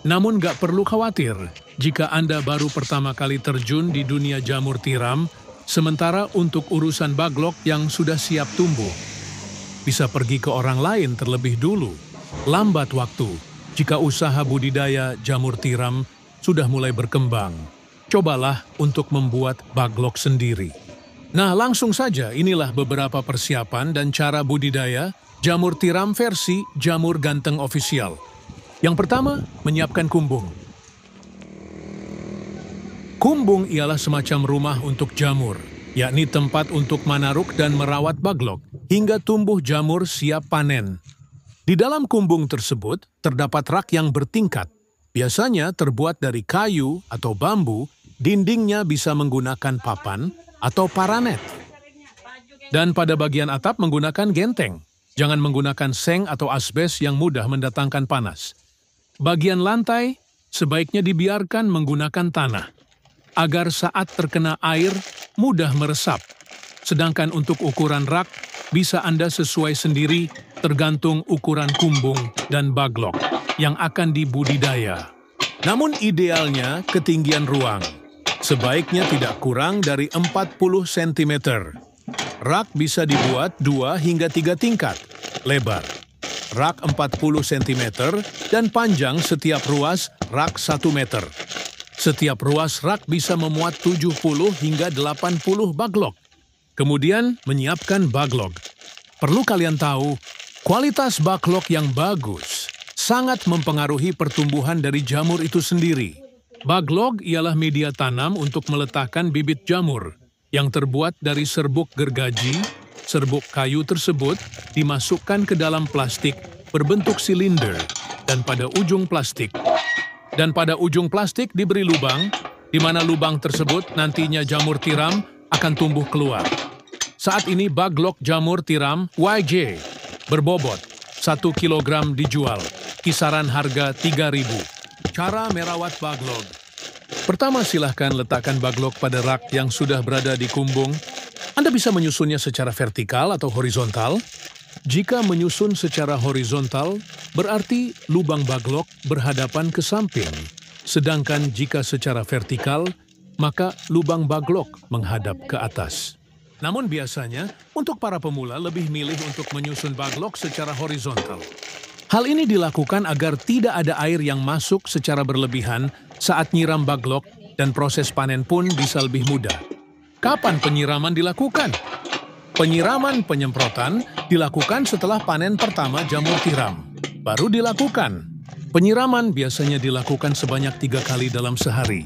A: Namun gak perlu khawatir jika Anda baru pertama kali terjun di dunia jamur tiram, sementara untuk urusan baglok yang sudah siap tumbuh, bisa pergi ke orang lain terlebih dulu. Lambat waktu jika usaha budidaya jamur tiram sudah mulai berkembang. Cobalah untuk membuat baglok sendiri. Nah, langsung saja inilah beberapa persiapan dan cara budidaya jamur tiram versi Jamur Ganteng Official. Yang pertama, menyiapkan kumbung. Kumbung ialah semacam rumah untuk jamur, yakni tempat untuk manaruk dan merawat baglok hingga tumbuh jamur siap panen. Di dalam kumbung tersebut terdapat rak yang bertingkat, biasanya terbuat dari kayu atau bambu, dindingnya bisa menggunakan papan atau paranet. Dan pada bagian atap menggunakan genteng, jangan menggunakan seng atau asbes yang mudah mendatangkan panas. Bagian lantai sebaiknya dibiarkan menggunakan tanah, agar saat terkena air mudah meresap. Sedangkan untuk ukuran rak, bisa Anda sesuai sendiri tergantung ukuran kumbung dan baglok yang akan dibudidaya. Namun idealnya ketinggian ruang sebaiknya tidak kurang dari 40 cm. Rak bisa dibuat 2 hingga 3 tingkat, lebar rak 40 cm dan panjang setiap ruas rak 1 meter. Setiap ruas rak bisa memuat 70 hingga 80 baglok. Kemudian menyiapkan baglok. Perlu kalian tahu, kualitas baglok yang bagus sangat mempengaruhi pertumbuhan dari jamur itu sendiri. Baglok ialah media tanam untuk meletakkan bibit jamur yang terbuat dari serbuk gergaji. Serbuk kayu tersebut dimasukkan ke dalam plastik berbentuk silinder dan pada ujung plastik diberi lubang, di mana lubang tersebut nantinya jamur tiram akan tumbuh keluar. Saat ini baglok jamur tiram YG berbobot 1 kg dijual, kisaran harga 3.000. Cara merawat baglok. Pertama, silahkan letakkan baglok pada rak yang sudah berada di kumbung. Anda bisa menyusunnya secara vertikal atau horizontal. Jika menyusun secara horizontal, berarti lubang baglok berhadapan ke samping. Sedangkan jika secara vertikal, maka lubang baglok menghadap ke atas. Namun biasanya, untuk para pemula lebih milih untuk menyusun baglok secara horizontal. Hal ini dilakukan agar tidak ada air yang masuk secara berlebihan saat nyiram baglok dan proses panen pun bisa lebih mudah. Kapan penyiraman dilakukan? Penyiraman penyemprotan dilakukan setelah panen pertama jamur tiram. Baru dilakukan. Penyiraman biasanya dilakukan sebanyak 3 kali dalam sehari.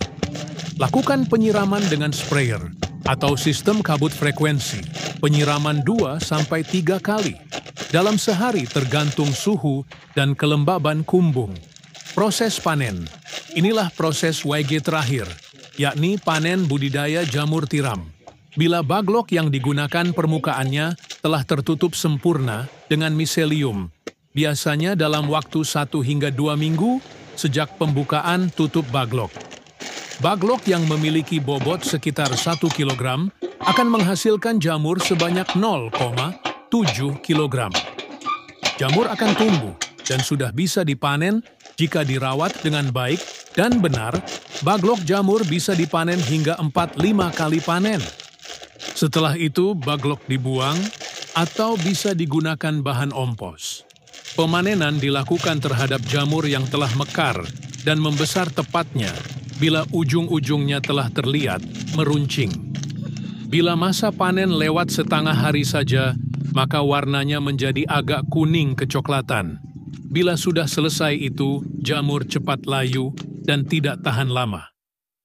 A: Lakukan penyiraman dengan sprayer atau sistem kabut frekuensi. Penyiraman 2-3 kali dalam sehari tergantung suhu dan kelembaban kumbung. Proses panen. Inilah proses YG terakhir, yakni panen budidaya jamur tiram. Bila baglok yang digunakan permukaannya telah tertutup sempurna dengan miselium, biasanya dalam waktu 1 hingga 2 minggu sejak pembukaan tutup baglok. Baglok yang memiliki bobot sekitar 1 kg akan menghasilkan jamur sebanyak 0,7 kg. Jamur akan tumbuh dan sudah bisa dipanen jika dirawat dengan baik dan benar. Baglok jamur bisa dipanen hingga 4-5 kali panen. Setelah itu, baglok dibuang atau bisa digunakan bahan ompos. Pemanenan dilakukan terhadap jamur yang telah mekar dan membesar tepatnya bila ujung-ujungnya telah terlihat meruncing. Bila masa panen lewat setengah hari saja, maka warnanya menjadi agak kuning kecoklatan. Bila sudah selesai itu, jamur cepat layu dan tidak tahan lama.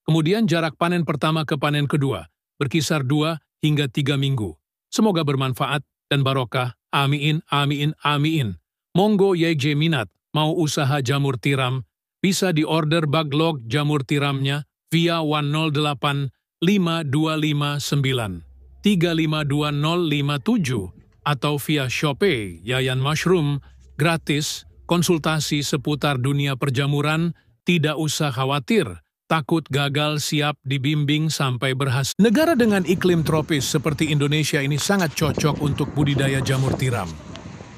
A: Kemudian jarak panen pertama ke panen kedua berkisar 2 hingga 3 minggu. Semoga bermanfaat dan barokah. Amin, amin, amin. Monggo YG minat mau usaha jamur tiram, bisa diorder baglok jamur tiramnya via 108 5259 352057 atau via Shopee Yayan Mushroom, gratis, konsultasi seputar dunia perjamuran, tidak usah khawatir, takut gagal, siap dibimbing sampai berhasil. Negara dengan iklim tropis seperti Indonesia ini sangat cocok untuk budidaya jamur tiram.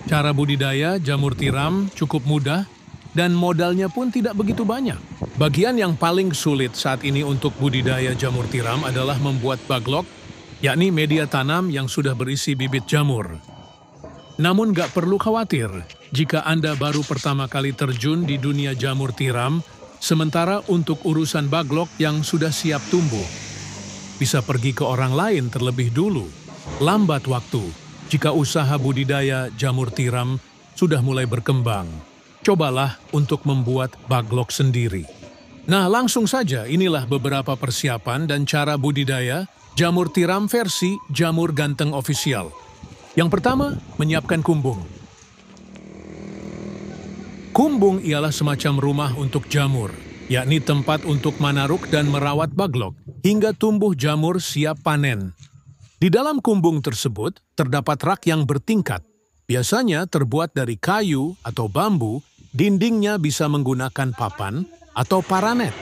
A: Cara budidaya jamur tiram cukup mudah dan modalnya pun tidak begitu banyak. Bagian yang paling sulit saat ini untuk budidaya jamur tiram adalah membuat baglok, yakni media tanam yang sudah berisi bibit jamur. Namun gak perlu khawatir jika Anda baru pertama kali terjun di dunia jamur tiram, sementara untuk urusan baglok yang sudah siap tumbuh, bisa pergi ke orang lain terlebih dulu. Lambat waktu jika usaha budidaya jamur tiram sudah mulai berkembang. Cobalah untuk membuat baglok sendiri. Nah, langsung saja inilah beberapa persiapan dan cara budidaya jamur tiram versi Jamur Ganteng Official. Yang pertama, menyiapkan kumbung. Kumbung ialah semacam rumah untuk jamur, yakni tempat untuk manaruk dan merawat baglok hingga tumbuh jamur siap panen. Di dalam kumbung tersebut terdapat rak yang bertingkat, biasanya terbuat dari kayu atau bambu, dindingnya bisa menggunakan papan atau paranet.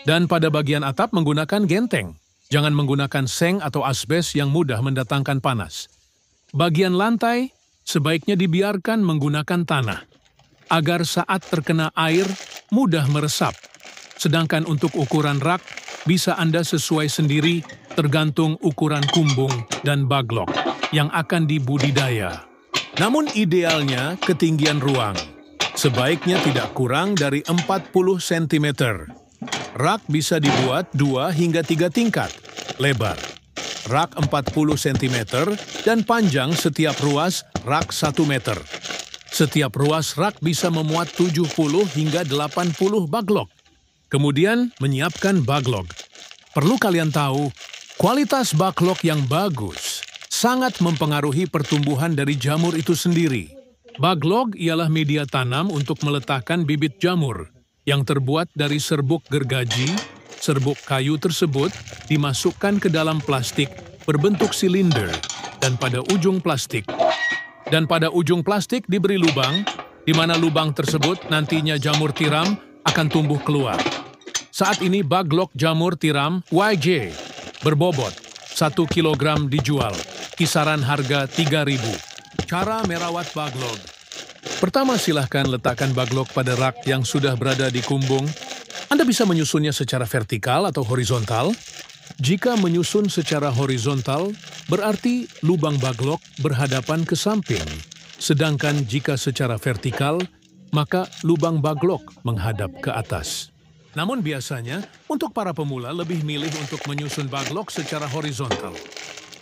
A: Dan pada bagian atap menggunakan genteng. Jangan menggunakan seng atau asbes yang mudah mendatangkan panas. Bagian lantai sebaiknya dibiarkan menggunakan tanah, agar saat terkena air mudah meresap. Sedangkan untuk ukuran rak bisa Anda sesuai sendiri tergantung ukuran kumbung dan baglok yang akan dibudidaya. Namun idealnya ketinggian ruang sebaiknya tidak kurang dari 40 cm. Rak bisa dibuat 2 hingga 3 tingkat, lebar. Rak 40 cm dan panjang setiap ruas rak 1 meter. Setiap ruas rak bisa memuat 70 hingga 80 baglok. Kemudian menyiapkan baglok. Perlu kalian tahu, kualitas baglok yang bagus sangat mempengaruhi pertumbuhan dari jamur itu sendiri. Baglok ialah media tanam untuk meletakkan bibit jamur yang terbuat dari serbuk gergaji. Serbuk kayu tersebut dimasukkan ke dalam plastik berbentuk silinder dan pada ujung plastik diberi lubang, di mana lubang tersebut nantinya jamur tiram akan tumbuh keluar. Saat ini baglok jamur tiram YG berbobot 1 kg dijual, kisaran harga 3.000. Cara merawat baglok. Pertama, silahkan letakkan baglok pada rak yang sudah berada di kumbung. Anda bisa menyusunnya secara vertikal atau horizontal. Jika menyusun secara horizontal, berarti lubang baglok berhadapan ke samping. Sedangkan jika secara vertikal, maka lubang baglok menghadap ke atas. Namun biasanya, untuk para pemula lebih milih untuk menyusun baglok secara horizontal.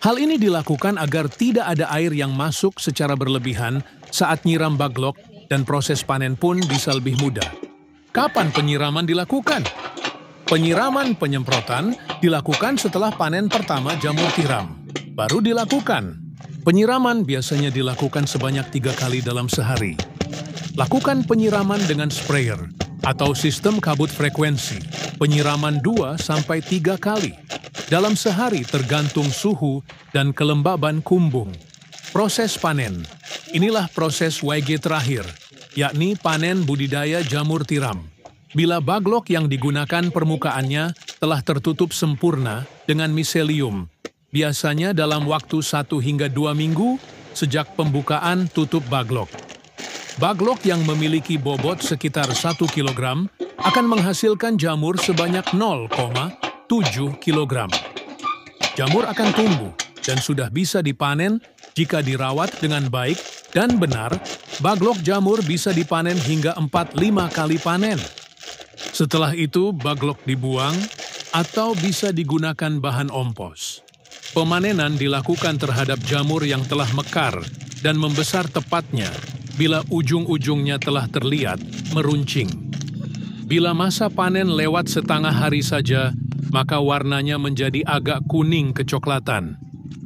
A: Hal ini dilakukan agar tidak ada air yang masuk secara berlebihan saat nyiram baglok dan proses panen pun bisa lebih mudah. Kapan penyiraman dilakukan? Penyiraman penyemprotan dilakukan setelah panen pertama jamur tiram. Baru dilakukan. Penyiraman biasanya dilakukan sebanyak 3 kali dalam sehari. Lakukan penyiraman dengan sprayer atau sistem kabut frekuensi. Penyiraman 2-3 kali dalam sehari tergantung suhu dan kelembaban kumbung. Proses panen. Inilah proses YG terakhir, yakni panen budidaya jamur tiram. Bila baglok yang digunakan permukaannya telah tertutup sempurna dengan miselium, biasanya dalam waktu 1 hingga 2 minggu sejak pembukaan tutup baglok. Baglok yang memiliki bobot sekitar 1 kg akan menghasilkan jamur sebanyak 0,7 kg. Jamur akan tumbuh dan sudah bisa dipanen jika dirawat dengan baik dan benar. Baglok jamur bisa dipanen hingga 4-5 kali panen. Setelah itu, baglok dibuang atau bisa digunakan bahan ompos. Pemanenan dilakukan terhadap jamur yang telah mekar dan membesar tepatnya bila ujung-ujungnya telah terlihat meruncing. Bila masa panen lewat setengah hari saja, maka warnanya menjadi agak kuning kecoklatan.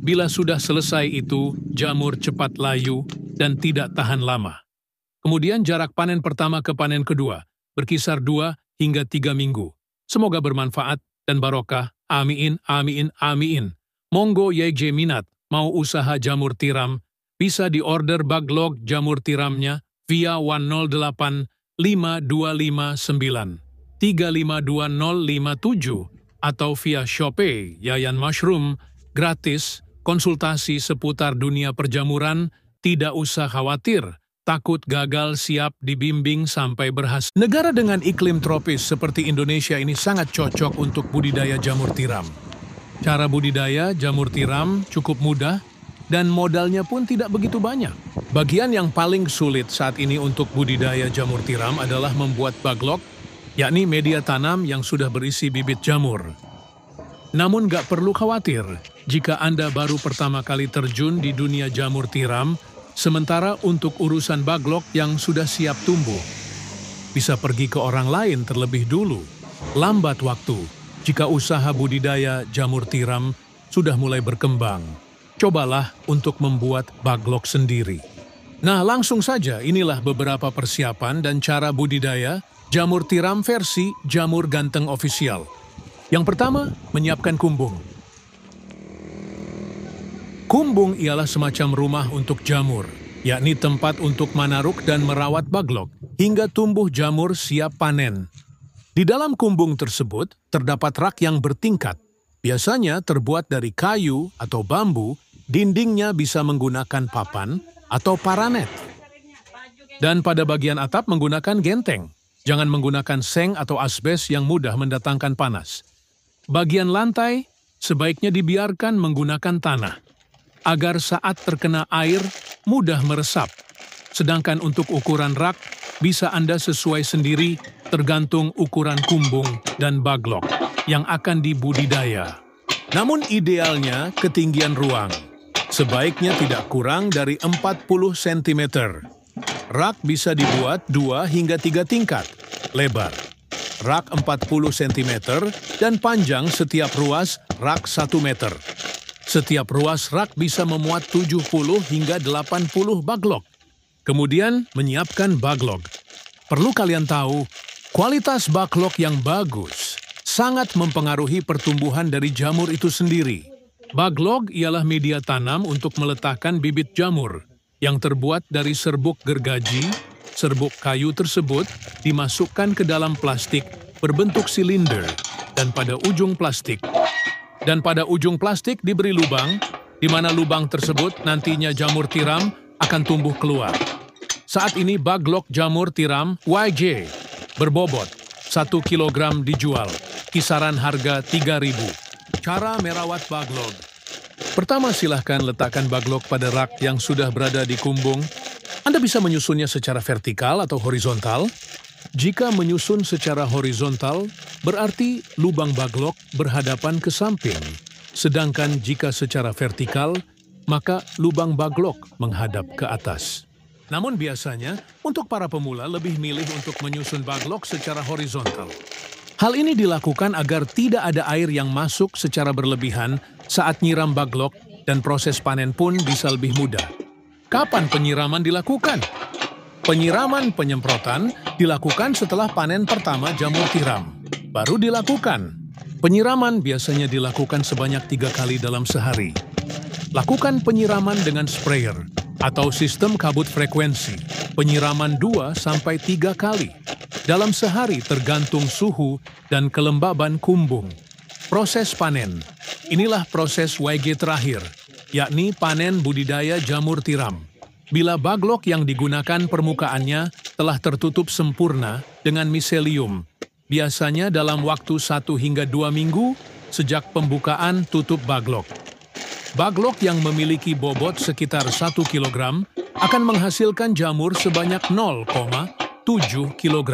A: Bila sudah selesai itu, jamur cepat layu dan tidak tahan lama. Kemudian jarak panen pertama ke panen kedua berkisar 2 hingga 3 minggu. Semoga bermanfaat dan barokah. Amin, amin, amin. Monggo YG minat, mau usaha jamur tiram, bisa diorder baglok jamur tiramnya via 108 5259 352057 atau via Shopee Yayan Mushroom, gratis, konsultasi seputar dunia perjamuran, tidak usah khawatir. Takut gagal, siap dibimbing sampai berhasil. Negara dengan iklim tropis seperti Indonesia ini sangat cocok untuk budidaya jamur tiram. Cara budidaya jamur tiram cukup mudah dan modalnya pun tidak begitu banyak. Bagian yang paling sulit saat ini untuk budidaya jamur tiram adalah membuat baglok, yakni media tanam yang sudah berisi bibit jamur. Namun gak perlu khawatir jika Anda baru pertama kali terjun di dunia jamur tiram. Sementara untuk urusan baglok yang sudah siap tumbuh, bisa pergi ke orang lain terlebih dulu. Lambat waktu jika usaha budidaya jamur tiram sudah mulai berkembang. Cobalah untuk membuat baglok sendiri. Nah, langsung saja inilah beberapa persiapan dan cara budidaya jamur tiram versi Jamur Ganteng Official. Yang pertama, menyiapkan kumbung. Kumbung ialah semacam rumah untuk jamur, yakni tempat untuk manaruk dan merawat baglok, hingga tumbuh jamur siap panen. Di dalam kumbung tersebut, terdapat rak yang bertingkat. Biasanya terbuat dari kayu atau bambu, dindingnya bisa menggunakan papan atau paranet. Dan pada bagian atap menggunakan genteng. Jangan menggunakan seng atau asbes yang mudah mendatangkan panas. Bagian lantai sebaiknya dibiarkan menggunakan tanah, agar saat terkena air mudah meresap. Sedangkan untuk ukuran rak bisa Anda sesuai sendiri tergantung ukuran kumbung dan baglok yang akan dibudidaya. Namun idealnya ketinggian ruang sebaiknya tidak kurang dari 40 cm. Rak bisa dibuat 2 hingga 3 tingkat lebar. Rak 40 cm dan panjang setiap ruas rak 1 meter. Setiap ruas rak bisa memuat 70 hingga 80 baglok. Kemudian menyiapkan baglok. Perlu kalian tahu, kualitas baglok yang bagus sangat mempengaruhi pertumbuhan dari jamur itu sendiri. Baglok ialah media tanam untuk meletakkan bibit jamur yang terbuat dari serbuk gergaji. Serbuk kayu tersebut dimasukkan ke dalam plastik berbentuk silinder dan pada ujung plastik diberi lubang, di mana lubang tersebut nantinya jamur tiram akan tumbuh keluar. Saat ini baglok jamur tiram YG berbobot 1 kg dijual, kisaran harga 3.000. Cara merawat baglok. Pertama, silahkan letakkan baglok pada rak yang sudah berada di kumbung. Anda bisa menyusunnya secara vertikal atau horizontal. Jika menyusun secara horizontal, berarti lubang baglok berhadapan ke samping. Sedangkan jika secara vertikal, maka lubang baglok menghadap ke atas. Namun biasanya, untuk para pemula lebih milih untuk menyusun baglok secara horizontal. Hal ini dilakukan agar tidak ada air yang masuk secara berlebihan saat nyiram baglok dan proses panen pun bisa lebih mudah. Kapan penyiraman dilakukan? Penyiraman penyemprotan dilakukan setelah panen pertama jamur tiram. Baru dilakukan. Penyiraman biasanya dilakukan sebanyak 3 kali dalam sehari. Lakukan penyiraman dengan sprayer atau sistem kabut frekuensi. Penyiraman 2-3 kali dalam sehari tergantung suhu dan kelembaban kumbung. Proses panen. Inilah proses YG terakhir, yakni panen budidaya jamur tiram. Bila baglok yang digunakan permukaannya telah tertutup sempurna dengan miselium, biasanya dalam waktu 1 hingga 2 minggu sejak pembukaan tutup baglok. Baglok yang memiliki bobot sekitar 1 kg akan menghasilkan jamur sebanyak 0,7 kg.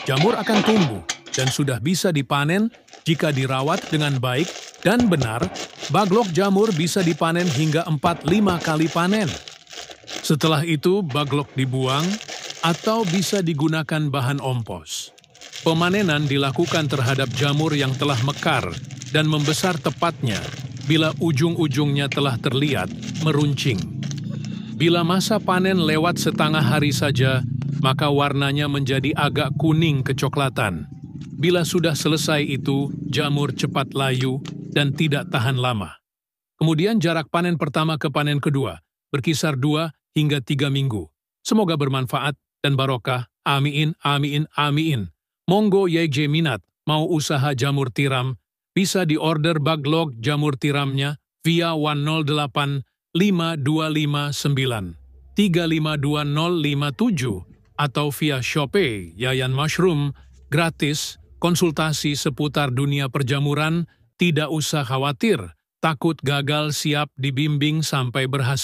A: Jamur akan tumbuh dan sudah bisa dipanen jika dirawat dengan baik dan benar. Baglok jamur bisa dipanen hingga 4-5 kali panen. Setelah itu, baglok dibuang atau bisa digunakan bahan ompos. Pemanenan dilakukan terhadap jamur yang telah mekar dan membesar tepatnya bila ujung-ujungnya telah terlihat meruncing. Bila masa panen lewat setengah hari saja, maka warnanya menjadi agak kuning kecoklatan. Bila sudah selesai itu, jamur cepat layu dan tidak tahan lama. Kemudian jarak panen pertama ke panen kedua berkisar 2 hingga 3 minggu. Semoga bermanfaat dan barokah. Amin, amin, amin. Monggo YJ minat mau usaha jamur tiram, bisa diorder baglok jamur tiramnya via 108 5259 352057 atau via Shopee Yayan Mushroom, gratis, konsultasi seputar dunia perjamuran, tidak usah khawatir, takut gagal, siap dibimbing sampai berhasil.